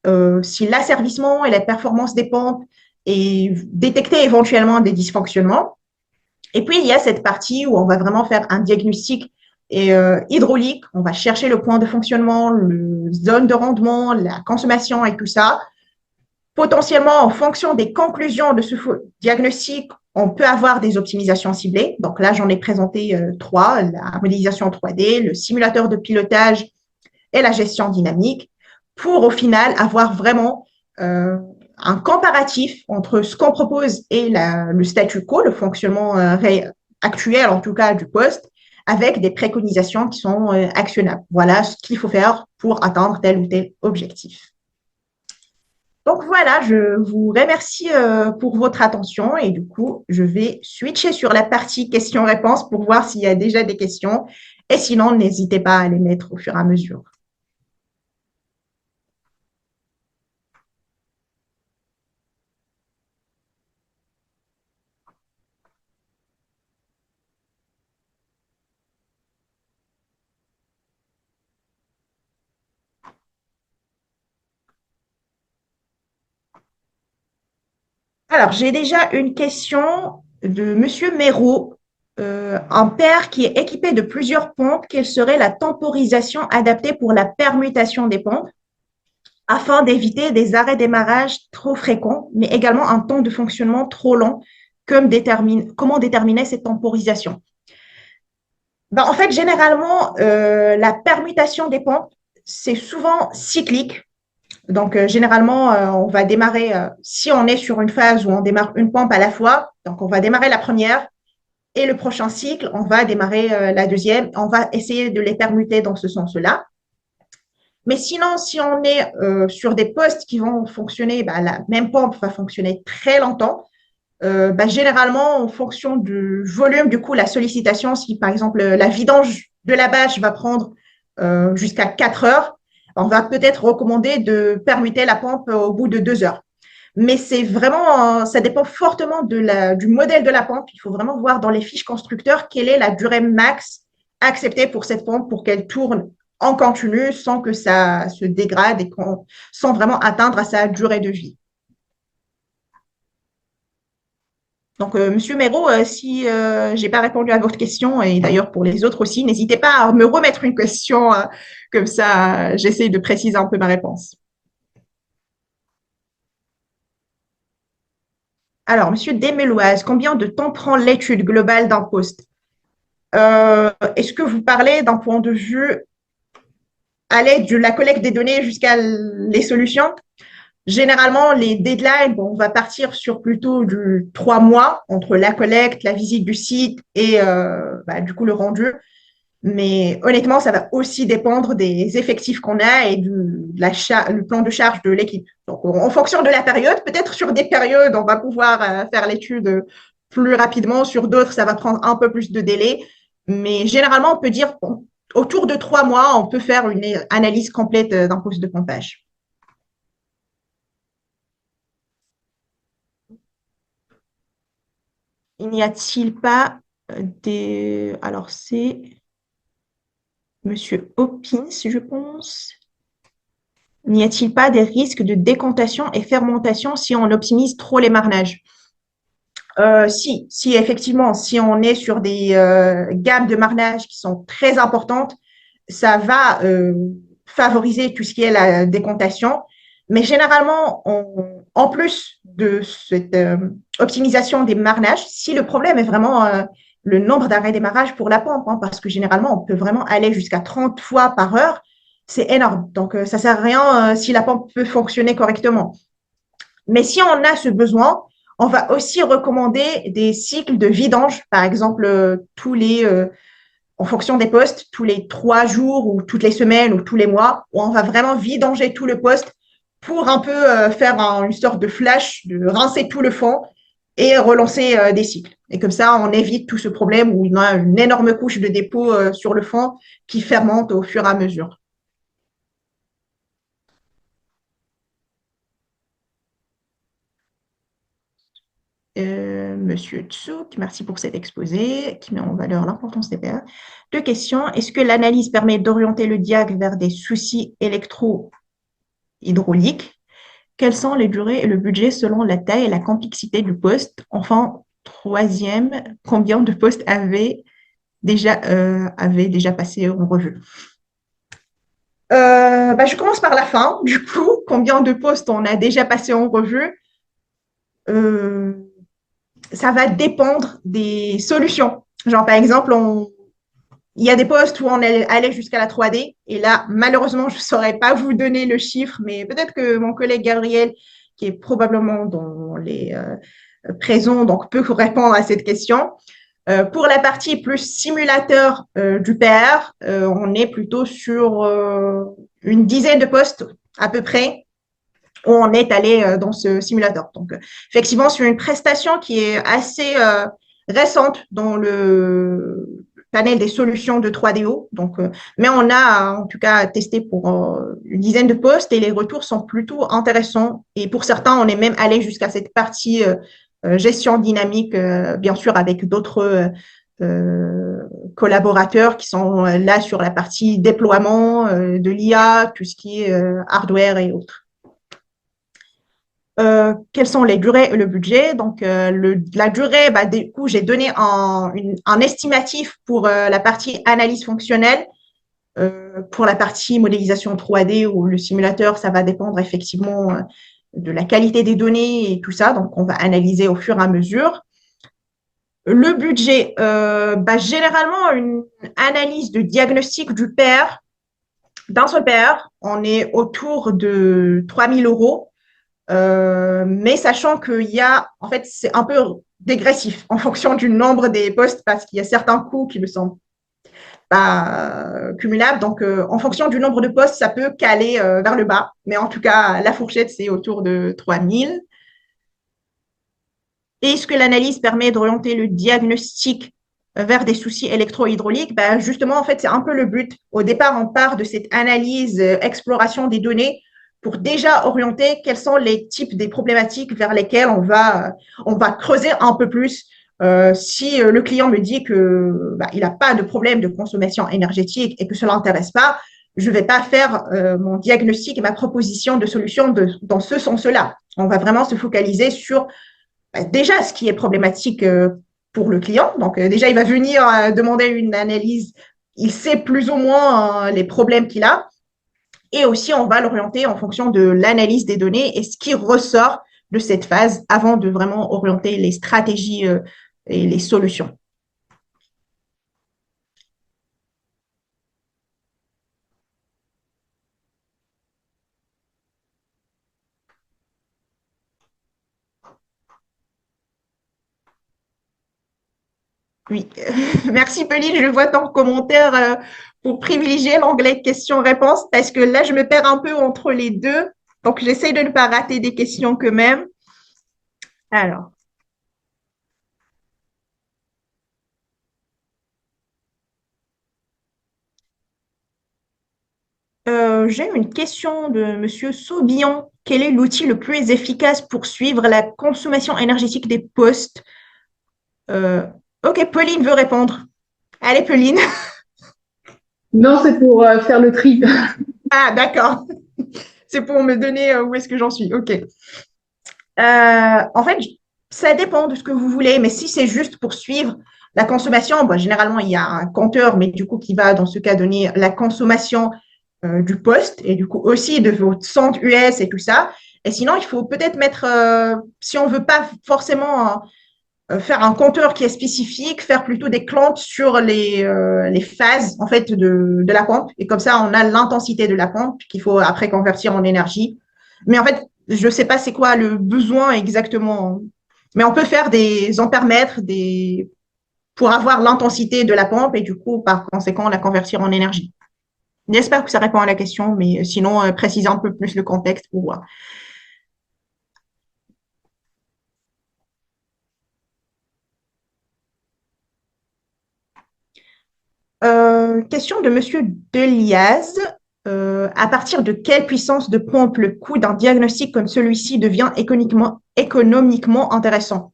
si l'asservissement et la performance des pompes et détecter éventuellement des dysfonctionnements. Et puis, il y a cette partie où on va vraiment faire un diagnostic hydraulique. On va chercher le point de fonctionnement, la zone de rendement, la consommation et tout ça. Potentiellement, en fonction des conclusions de ce diagnostic, on peut avoir des optimisations ciblées. Donc là, j'en ai présenté trois, la modélisation 3D, le simulateur de pilotage et la gestion dynamique, pour au final avoir vraiment un comparatif entre ce qu'on propose et le statu quo, le fonctionnement actuel en tout cas du poste, avec des préconisations qui sont actionnables. Voilà ce qu'il faut faire pour atteindre tel ou tel objectif. Donc voilà, je vous remercie pour votre attention et du coup, je vais switcher sur la partie questions-réponses pour voir s'il y a déjà des questions et sinon, n'hésitez pas à les mettre au fur et à mesure. Alors, j'ai déjà une question de Monsieur Méraud. Un père qui est équipé de plusieurs pompes, quelle serait la temporisation adaptée pour la permutation des pompes afin d'éviter des arrêts-démarrage trop fréquents, mais également un temps de fonctionnement trop long? Comment déterminer cette temporisation? En fait, généralement, la permutation des pompes, c'est souvent cyclique. Donc, généralement, on va démarrer, si on est sur une phase où on démarre une pompe à la fois, donc on va démarrer la première et le prochain cycle, on va démarrer la deuxième. On va essayer de les permuter dans ce sens-là. Mais sinon, si on est sur des postes qui vont fonctionner, la même pompe va fonctionner très longtemps. Généralement, en fonction du volume, du coup, la sollicitation, si par exemple la vidange de la bâche va prendre jusqu'à 4 heures, on va peut-être recommander de permuter la pompe au bout de 2 heures. Mais c'est vraiment, ça dépend fortement du modèle de la pompe. Il faut vraiment voir dans les fiches constructeurs quelle est la durée max acceptée pour cette pompe pour qu'elle tourne en continu sans que ça se dégrade et sans vraiment atteindre à sa durée de vie. Donc, Monsieur Méraud, si j'ai pas répondu à votre question, et d'ailleurs pour les autres aussi, n'hésitez pas à me remettre une question, comme ça, j'essaie de préciser un peu ma réponse. Alors, Monsieur Desméloise, combien de temps prend l'étude globale d'un poste? Est-ce que vous parlez d'un point de vue à l'aide de la collecte des données jusqu'à les solutions? Généralement, les deadlines, bon, on va partir sur plutôt du 3 mois entre la collecte, la visite du site et du coup le rendu. Mais honnêtement, ça va aussi dépendre des effectifs qu'on a et le plan de charge de l'équipe. Donc, en fonction de la période, peut-être sur des périodes, on va pouvoir faire l'étude plus rapidement. Sur d'autres, ça va prendre un peu plus de délai. Mais généralement, on peut dire bon, autour de 3 mois, on peut faire une analyse complète d'un poste de pompage. Il n'y a-t-il pas des... Alors, c'est Monsieur Hopkins, je pense. N'y a-t-il pas des risques de décantation et fermentation si on optimise trop les marnages? Si, effectivement, si on est sur des gammes de marnage qui sont très importantes, ça va favoriser tout ce qui est la décantation. Mais généralement, en plus de cette optimisation des marnages, si le problème est vraiment le nombre d'arrêts démarrage pour la pompe, hein, parce que généralement, on peut vraiment aller jusqu'à 30 fois par heure, c'est énorme. Donc, ça sert à rien si la pompe peut fonctionner correctement. Mais si on a ce besoin, on va aussi recommander des cycles de vidange, par exemple, en fonction des postes, tous les 3 jours ou toutes les semaines ou tous les mois, où on va vraiment vidanger tout le poste pour un peu faire une sorte de flash, de rincer tout le fond et relancer des cycles. Et comme ça, on évite tout ce problème où il y a une énorme couche de dépôt sur le fond qui fermente au fur et à mesure. Monsieur Tsouk, merci pour cet exposé qui met en valeur l'importance des PR. Deux questions. Est-ce que l'analyse permet d'orienter le diag vers des soucis électro-hydrauliques? Quelles sont les durées et le budget selon la taille et la complexité du poste? Enfin, troisième, combien de postes avaient déjà passé en revue? Je commence par la fin. Du coup, combien de postes on a déjà passé en revue? Euh, Ça va dépendre des solutions. Genre, par exemple, il y a des postes où on est allé jusqu'à la 3D. Et là, malheureusement, je ne saurais pas vous donner le chiffre, mais peut-être que mon collègue Gabriel, qui est probablement dans les présents, donc peut vous répondre à cette question. Pour la partie plus simulateur du PR, on est plutôt sur une dizaine de postes à peu près où on est allé dans ce simulateur. Donc, effectivement, sur une prestation qui est assez récente dans le panel des solutions de 3DO. Donc, mais on a en tout cas testé pour une dizaine de postes et les retours sont plutôt intéressants. Et pour certains, on est même allé jusqu'à cette partie gestion dynamique, bien sûr, avec d'autres euh, collaborateurs qui sont là sur la partie déploiement de l'IA, tout ce qui est hardware et autres. Quelles sont les durées et le budget? Donc, la durée, du coup, j'ai donné un estimatif pour la partie analyse fonctionnelle. Pour la partie modélisation 3D ou le simulateur, ça va dépendre effectivement de la qualité des données et tout ça. Donc, on va analyser au fur et à mesure. Le budget, généralement, une analyse de diagnostic du PR, d'un seul PR, on est autour de 3 000 euros. Mais sachant qu'il y a, en fait, c'est un peu dégressif en fonction du nombre des postes parce qu'il y a certains coûts qui ne sont pas cumulables. Donc, en fonction du nombre de postes, ça peut caler vers le bas. Mais en tout cas, la fourchette, c'est autour de 3 000. Est-ce que l'analyse permet d'orienter le diagnostic vers des soucis électro-hydrauliques? Ben justement, en fait, c'est un peu le but. Au départ, on part de cette analyse, exploration des données pour déjà orienter quels sont les types des problématiques vers lesquelles on va creuser un peu plus. Si le client me dit que il n'a pas de problème de consommation énergétique et que cela l'intéresse pas, je ne vais pas faire mon diagnostic et ma proposition de solution dans ce sens-là. On va vraiment se focaliser sur déjà ce qui est problématique pour le client. Donc déjà, il va venir demander une analyse. Il sait plus ou moins les problèmes qu'il a. Et aussi, on va l'orienter en fonction de l'analyse des données et ce qui ressort de cette phase avant de vraiment orienter les stratégies et les solutions. Oui, merci Pauline, je vois ton commentaire pour privilégier l'onglet questions-réponses parce que là, je me perds un peu entre les deux. Donc, j'essaie de ne pas rater des questions que même. Alors, j'ai une question de Monsieur Saubillon. Quel est l'outil le plus efficace pour suivre la consommation énergétique des postes? Euh, ok, Pauline veut répondre. Allez, Pauline. Non, c'est pour faire le tri. Ah, d'accord. C'est pour me donner où est-ce que j'en suis. Ok. En fait, ça dépend de ce que vous voulez, mais si c'est juste pour suivre la consommation, bon, généralement, il y a un compteur, mais du coup, qui va, dans ce cas, donner la consommation du poste et du coup aussi de votre centre US et tout ça. Et sinon, il faut peut-être mettre, si on veut pas forcément faire un compteur qui est spécifique, faire plutôt des clones sur les phases en fait de la pompe. Et comme ça, on a l'intensité de la pompe qu'il faut après convertir en énergie. Mais en fait, je sais pas c'est quoi le besoin exactement. Mais on peut faire des ampèremètres pour avoir l'intensité de la pompe et du coup, par conséquent, la convertir en énergie. J'espère que ça répond à la question, mais sinon, préciser un peu plus le contexte pour voir. Question de Monsieur Deliaz. À partir de quelle puissance de pompe le coût d'un diagnostic comme celui-ci devient économiquement intéressant?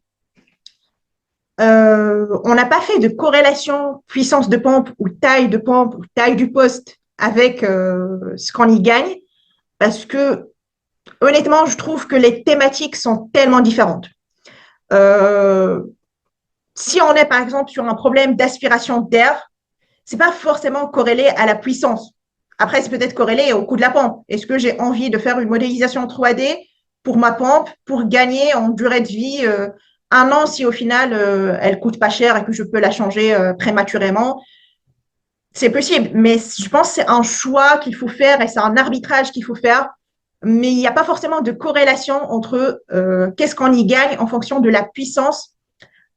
On n'a pas fait de corrélation puissance de pompe ou taille du poste avec ce qu'on y gagne parce que honnêtement, je trouve que les thématiques sont tellement différentes. Euh, Si on est par exemple sur un problème d'aspiration d'air, c'est pas forcément corrélé à la puissance. Après, c'est peut-être corrélé au coût de la pompe. Est-ce que j'ai envie de faire une modélisation 3D pour ma pompe pour gagner en durée de vie un an si au final elle coûte pas cher et que je peux la changer prématurément? C'est possible, mais je pense que c'est un choix qu'il faut faire et c'est un arbitrage qu'il faut faire. Mais il n'y a pas forcément de corrélation entre qu'est-ce qu'on y gagne en fonction de la puissance.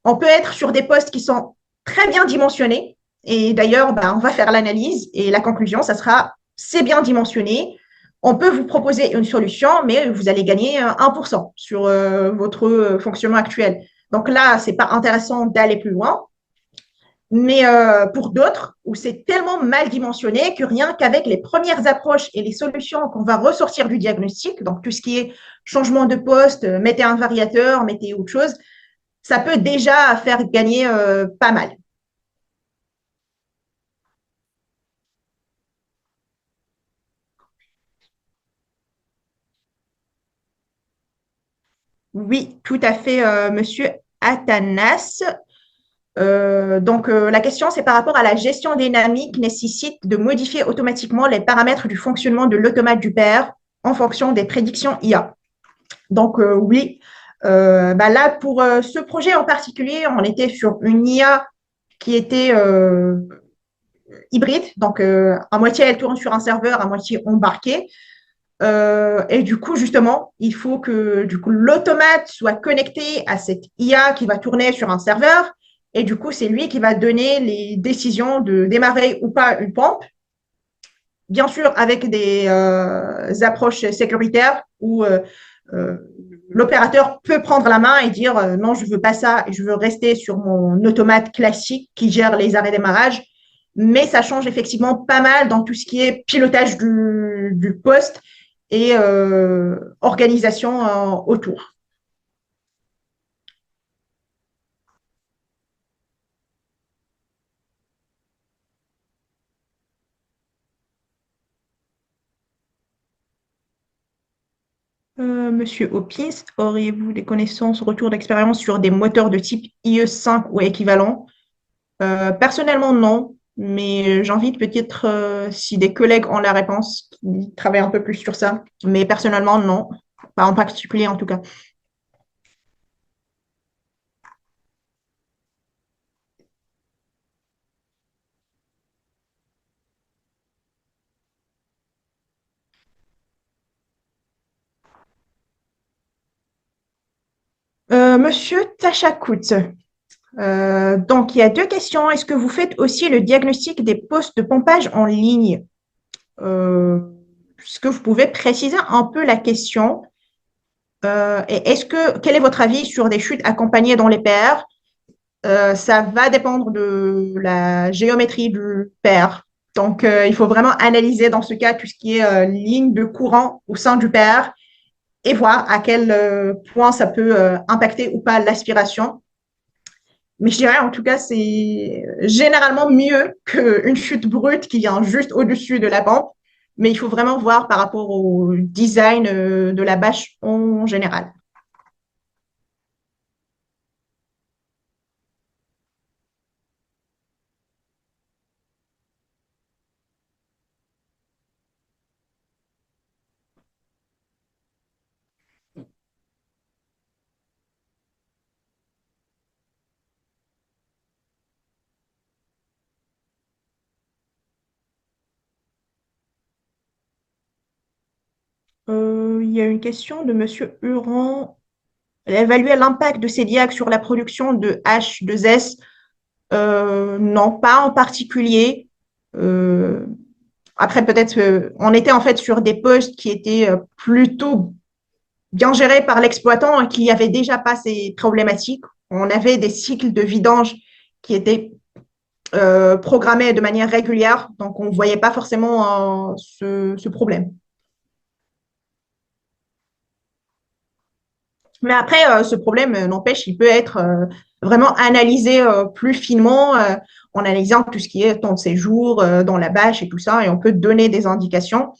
On peut être sur des postes qui sont très bien dimensionnés. Et d'ailleurs, on va faire l'analyse et la conclusion, ça sera c'est bien dimensionné. On peut vous proposer une solution, mais vous allez gagner 1% sur votre fonctionnement actuel. Donc là, c'est pas intéressant d'aller plus loin. Mais pour d'autres, où c'est tellement mal dimensionné que rien qu'avec les premières approches et les solutions qu'on va ressortir du diagnostic, donc tout ce qui est changement de poste, mettez un variateur, mettez autre chose, ça peut déjà faire gagner pas mal. Oui, tout à fait, monsieur Athanas. La question, c'est par rapport à la gestion dynamique nécessite de modifier automatiquement les paramètres du fonctionnement de l'automate du père en fonction des prédictions IA. Donc, oui, là, pour ce projet en particulier, on était sur une IA qui était hybride. Donc, à moitié, elle tourne sur un serveur, à moitié embarquée. Et du coup, justement, il faut que du coup, l'automate soit connecté à cette IA qui va tourner sur un serveur. Et du coup, c'est lui qui va donner les décisions de démarrer ou pas une pompe, bien sûr avec des approches sécuritaires où l'opérateur peut prendre la main et dire non, je veux pas ça, je veux rester sur mon automate classique qui gère les arrêts démarrage. Mais ça change effectivement pas mal dans tout ce qui est pilotage du poste et organisation autour. Monsieur Hopkins, auriez-vous des connaissances, retours d'expérience sur des moteurs de type IE5 ou équivalent? Personnellement, non, mais j'invite peut-être si des collègues ont la réponse, qui travaillent un peu plus sur ça. Mais personnellement, non, pas en particulier en tout cas. Monsieur Tachakout, donc il y a deux questions. Est-ce que vous faites aussi le diagnostic des postes de pompage en ligne? Est-ce que vous pouvez préciser un peu la question? Et quel est votre avis sur des chutes accompagnées dans les PR? Ça va dépendre de la géométrie du PR. Donc, il faut vraiment analyser dans ce cas tout ce qui est ligne de courant au sein du PR et voir à quel point ça peut impacter ou pas l'aspiration. Mais je dirais en tout cas, c'est généralement mieux qu'une chute brute qui vient juste au-dessus de la pompe. Mais il faut vraiment voir par rapport au design de la bâche en général. Il y a une question de Monsieur Huron. Évaluer l'impact de ces diags sur la production de H2S, non, pas en particulier. Euh, Après, peut-être, on était en fait sur des postes qui étaient plutôt bien gérés par l'exploitant et qui n'avaient déjà pas ces problématiques. On avait des cycles de vidange qui étaient programmés de manière régulière, donc on ne voyait pas forcément ce problème. Mais après, ce problème n'empêche, il peut être vraiment analysé plus finement en analysant tout ce qui est temps de séjour dans la bâche et tout ça, et on peut donner des indications.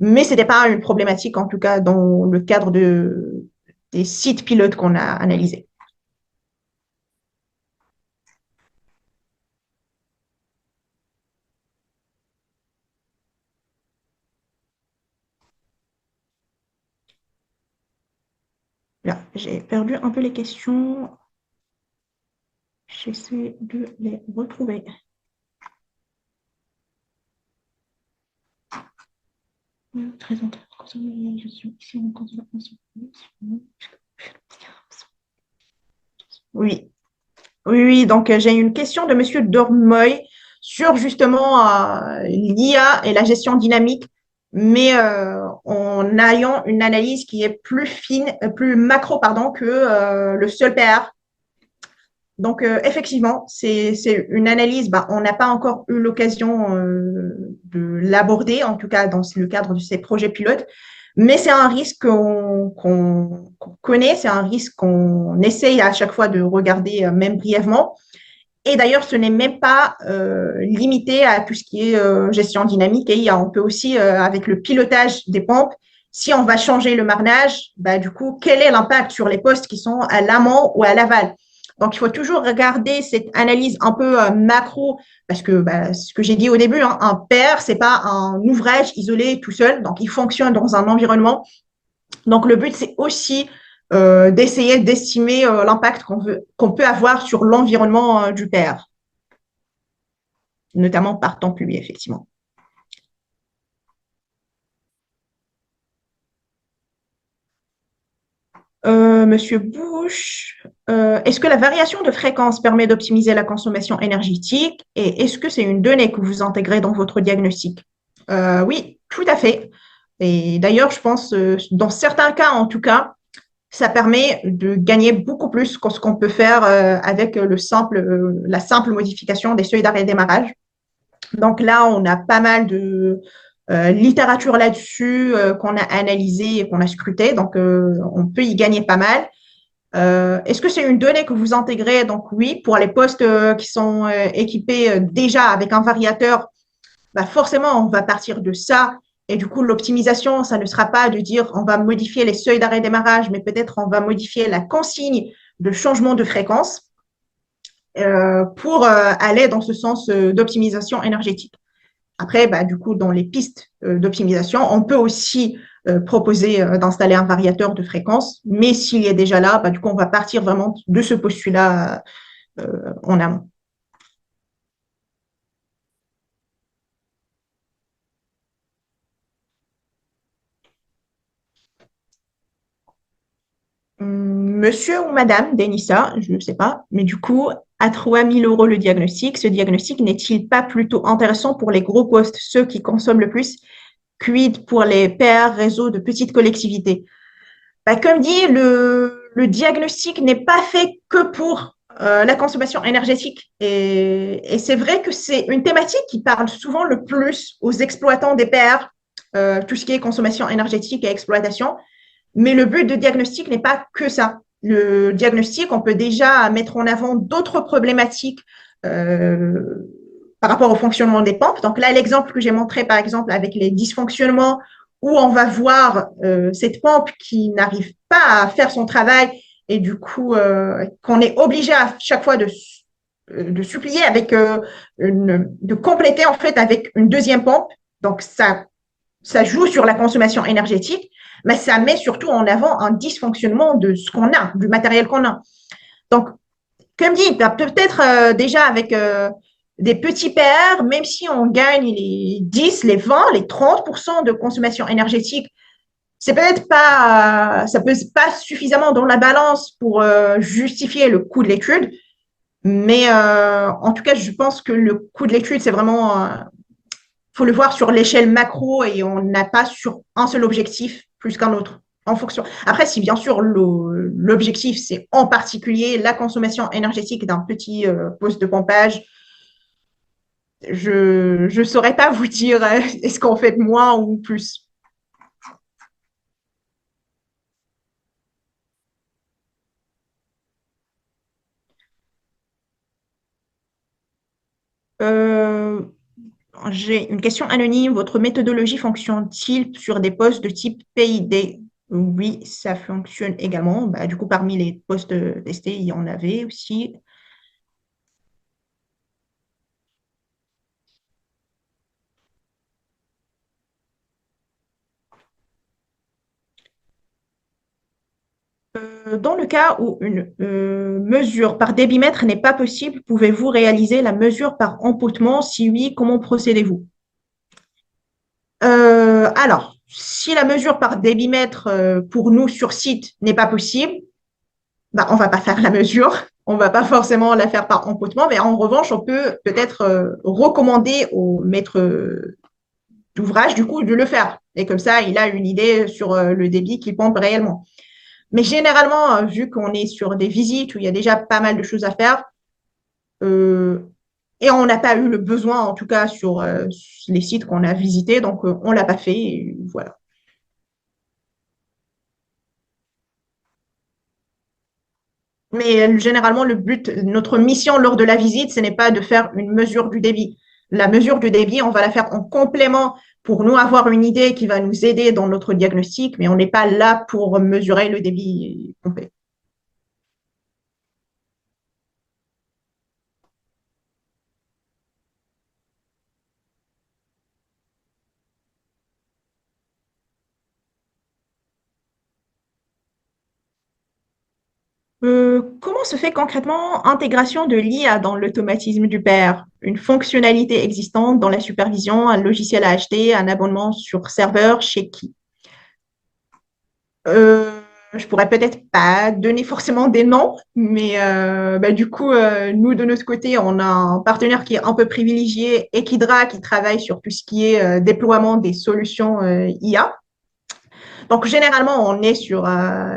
Mais ce n'était pas une problématique, en tout cas, dans le cadre des sites pilotes qu'on a analysés. Là, j'ai perdu un peu les questions. J'essaie de les retrouver. Très Oui, oui, oui. Donc j'ai une question de Monsieur Dormoy sur justement l'IA et la gestion dynamique, mais en ayant une analyse qui est plus fine, plus macro, pardon, que le seul PR. Donc effectivement, c'est une analyse. Bah, on n'a pas encore eu l'occasion de l'aborder, en tout cas dans le cadre de ces projets pilotes. Mais c'est un risque qu'on connaît, c'est un risque qu'on essaye à chaque fois de regarder, même brièvement. Et d'ailleurs, ce n'est même pas limité à tout ce qui est gestion dynamique et IA. On peut aussi, avec le pilotage des pompes, si on va changer le marnage, bah, du coup, quel est l'impact sur les postes qui sont à l'amont ou à l'aval? Donc, il faut toujours regarder cette analyse un peu macro, parce que bah, ce que j'ai dit au début, hein, un pair, c'est pas un ouvrage isolé tout seul, donc il fonctionne dans un environnement. Donc, le but, c'est aussi d'essayer d'estimer l'impact qu'on peut avoir sur l'environnement du pair, notamment par temps pluie, effectivement. Monsieur Bush, est-ce que la variation de fréquence permet d'optimiser la consommation énergétique et est-ce que c'est une donnée que vous intégrez dans votre diagnostic? Oui, tout à fait. Et d'ailleurs, je pense, dans certains cas en tout cas, ça permet de gagner beaucoup plus que ce qu'on peut faire avec la simple modification des seuils d'arrêt démarrage. Donc là, on a pas mal de littérature là-dessus qu'on a analysé et qu'on a scruté. Donc, on peut y gagner pas mal. Est-ce que c'est une donnée que vous intégrez? Donc oui, pour les postes qui sont équipés déjà avec un variateur, bah forcément, on va partir de ça. Et du coup, l'optimisation, ça ne sera pas de dire on va modifier les seuils d'arrêt démarrage, mais peut-être on va modifier la consigne de changement de fréquence pour aller dans ce sens d'optimisation énergétique. Après, bah, du coup, dans les pistes d'optimisation, on peut aussi proposer d'installer un variateur de fréquence, mais s'il est déjà là, bah, du coup, on va partir vraiment de ce postulat en amont. Monsieur ou Madame Denissa, je ne sais pas, mais du coup, à 3 000 € le diagnostic, ce diagnostic n'est-il pas plutôt intéressant pour les gros postes, ceux qui consomment le plus, quid pour les PR réseaux de petites collectivités? Bah, comme dit, le diagnostic n'est pas fait que pour la consommation énergétique. Et c'est vrai que c'est une thématique qui parle souvent le plus aux exploitants des PR, tout ce qui est consommation énergétique et exploitation. Mais le but de diagnostic n'est pas que ça. Le diagnostic, on peut déjà mettre en avant d'autres problématiques euh, par rapport au fonctionnement des pompes. Donc là, l'exemple que j'ai montré, par exemple, avec les dysfonctionnements, où on va voir cette pompe qui n'arrive pas à faire son travail et du coup, qu'on est obligé à chaque fois de supplier avec de compléter en fait avec une deuxième pompe. Donc ça joue sur la consommation énergétique, mais ça met surtout en avant un dysfonctionnement de ce qu'on a, du matériel qu'on a. Donc, comme dit, peut-être déjà avec des petits PR, même si on gagne les 10, les 20, les 30% de consommation énergétique, c'est peut-être pas, ça pèse pas suffisamment dans la balance pour justifier le coût de l'étude. Mais en tout cas, je pense que le coût de l'étude, c'est vraiment faut le voir sur l'échelle macro et on n'a pas sur un seul objectif plus qu'un autre. En fonction. Après, si bien sûr l'objectif c'est en particulier la consommation énergétique d'un petit poste de pompage, je saurais pas vous dire est-ce qu'on fait moins ou plus. Euh, j'ai une question anonyme. Votre méthodologie fonctionne-t-il sur des postes de type PID? Oui, ça fonctionne également. Bah, du coup, parmi les postes testés, il y en avait aussi. Dans le cas où une mesure par débitmètre n'est pas possible, pouvez-vous réaliser la mesure par amputement? Si oui, comment procédez-vous? Alors, si la mesure par débitmètre pour nous sur site n'est pas possible, bah, on va pas faire la mesure. On va pas forcément la faire par amputement, mais en revanche, on peut peut-être recommander au maître d'ouvrage du coup de le faire. Et comme ça, il a une idée sur le débit qu'il pompe réellement. Mais généralement, vu qu'on est sur des visites où il y a déjà pas mal de choses à faire, euh, et on n'a pas eu le besoin, en tout cas sur les sites qu'on a visités, donc on l'a pas fait, et voilà. Mais généralement, le but, notre mission lors de la visite, ce n'est pas de faire une mesure du débit. La mesure du débit, on va la faire en complément pour nous avoir une idée qui va nous aider dans notre diagnostic, mais on n'est pas là pour mesurer le débit complet. Comment se fait concrètement intégration de l'IA dans l'automatisme du PR? Une fonctionnalité existante dans la supervision, un logiciel à acheter, un abonnement sur serveur, chez qui? Je pourrais peut-être pas donner forcément des noms, mais bah, du coup, nous, de notre côté, on a un partenaire qui est un peu privilégié, Equidra, qui travaille sur tout ce qui est déploiement des solutions IA. Donc, généralement, on est sur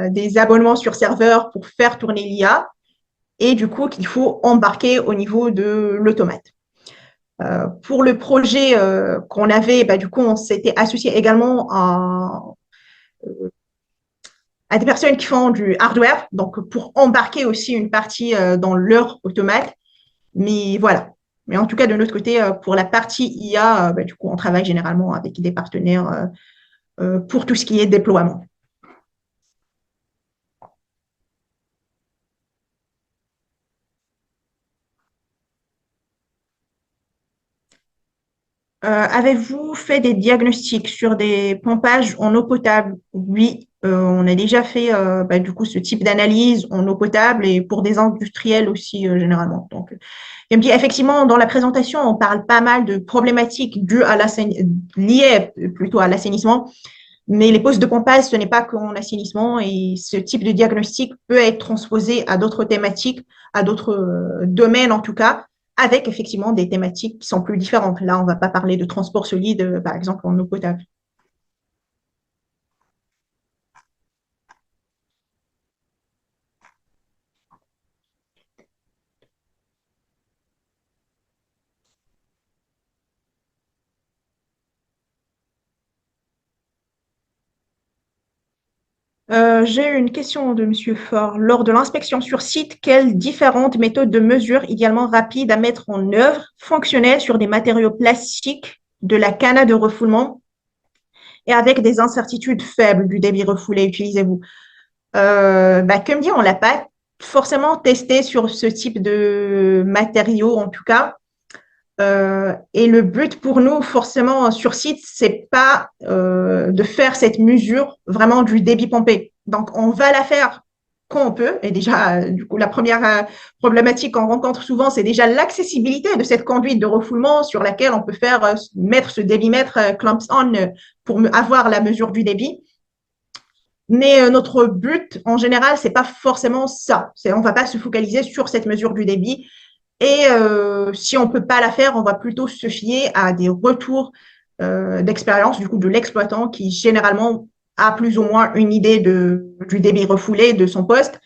des abonnements sur serveur pour faire tourner l'IA et du coup, qu'il faut embarquer au niveau de l'automate. Pour le projet qu'on avait, bah, du coup, on s'était associé également à des personnes qui font du hardware, donc pour embarquer aussi une partie dans leur automate. Mais voilà. Mais en tout cas, de notre côté, pour la partie IA, bah, du coup, on travaille généralement avec des partenaires pour tout ce qui est déploiement. Avez-vous fait des diagnostics sur des pompages en eau potable? Oui, on a déjà fait bah, du coup ce type d'analyse en eau potable et pour des industriels aussi généralement. Donc, il me dit effectivement dans la présentation, on parle pas mal de problématiques dues à liées plutôt à l'assainissement, mais les postes de pompage, ce n'est pas qu'en assainissement et ce type de diagnostic peut être transposé à d'autres thématiques, à d'autres domaines en tout cas, avec effectivement des thématiques qui sont plus différentes. Là, on ne va pas parler de transport solide, par exemple, en eau potable. J'ai une question de Monsieur Faure. Lors de l'inspection sur site, quelles différentes méthodes de mesure idéalement rapides à mettre en œuvre fonctionnaient sur des matériaux plastiques de la canne de refoulement et avec des incertitudes faibles du débit refoulé, utilisez-vous? Bah, comme dit, on l'a pas forcément testé sur ce type de matériaux, en tout cas. Et le but pour nous, forcément, sur site, c'est pas de faire cette mesure vraiment du débit pompé. Donc, on va la faire quand on peut. Et déjà, du coup, la première problématique qu'on rencontre souvent, c'est déjà l'accessibilité de cette conduite de refoulement sur laquelle on peut faire mettre ce débitmètre clamps on pour avoir la mesure du débit. Mais notre but, en général, c'est pas forcément ça. On va pas se focaliser sur cette mesure du débit. Et si on peut pas la faire, on va plutôt se fier à des retours d'expérience du coup de l'exploitant qui généralement a plus ou moins une idée du débit refoulé de son poste.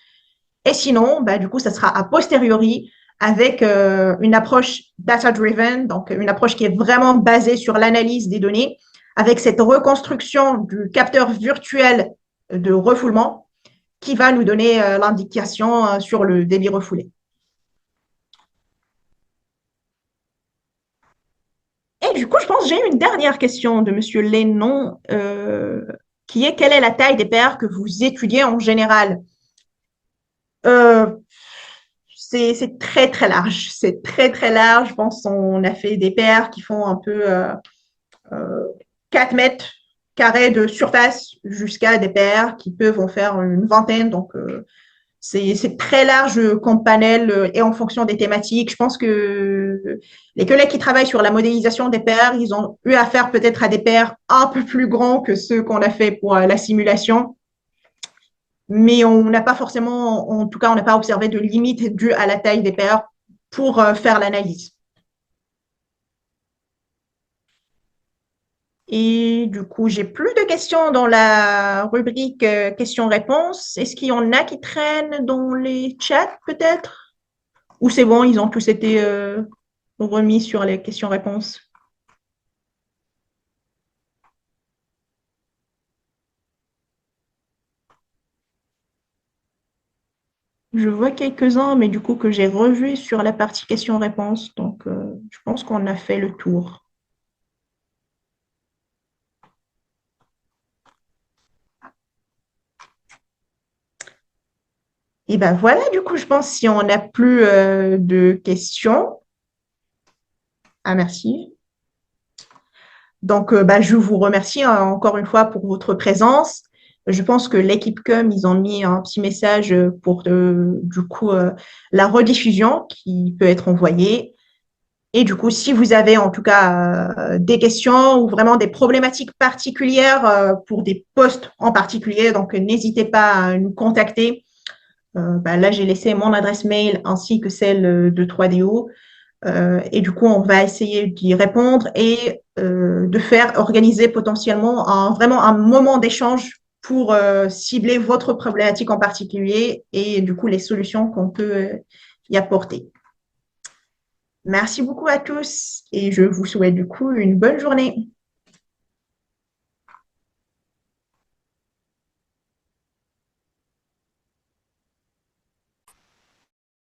Et sinon, bah, du coup, ça sera a posteriori avec une approche data-driven, donc une approche qui est vraiment basée sur l'analyse des données, avec cette reconstruction du capteur virtuel de refoulement qui va nous donner l'indication sur le débit refoulé. Et du coup, je pense que j'ai une dernière question de Monsieur Lénon, qui est quelle est la taille des paires que vous étudiez en général? Euh, c'est très très large, c'est très très large. Je pense qu'on a fait des paires qui font un peu 4 mètres carrés de surface jusqu'à des paires qui peuvent en faire une vingtaine. Donc, c'est très large comme panel et en fonction des thématiques. Je pense que les collègues qui travaillent sur la modélisation des paires, ils ont eu affaire peut-être à des paires un peu plus grands que ceux qu'on a fait pour la simulation. Mais on n'a pas forcément, en tout cas, on n'a pas observé de limite due à la taille des paires pour faire l'analyse. Et du coup, j'ai plus de questions dans la rubrique questions-réponses. Est-ce qu'il y en a qui traînent dans les chats peut-être? Ou c'est bon, ils ont tous été remis sur les questions-réponses? Je vois quelques-uns, mais du coup que j'ai revus sur la partie questions-réponses. Donc, je pense qu'on a fait le tour. Et ben voilà, du coup, je pense si on n'a plus de questions. Ah, merci. Donc, bah, je vous remercie encore une fois pour votre présence. Je pense que l'équipe Com, ils ont mis un petit message pour du coup la rediffusion qui peut être envoyée. Et du coup, si vous avez en tout cas des questions ou vraiment des problématiques particulières pour des postes en particulier, donc n'hésitez pas à nous contacter. Bah, là, j'ai laissé mon adresse mail ainsi que celle de 3DO. Et du coup, on va essayer d'y répondre et de faire organiser potentiellement vraiment un moment d'échange pour cibler votre problématique en particulier et du coup les solutions qu'on peut y apporter. Merci beaucoup à tous et je vous souhaite du coup une bonne journée.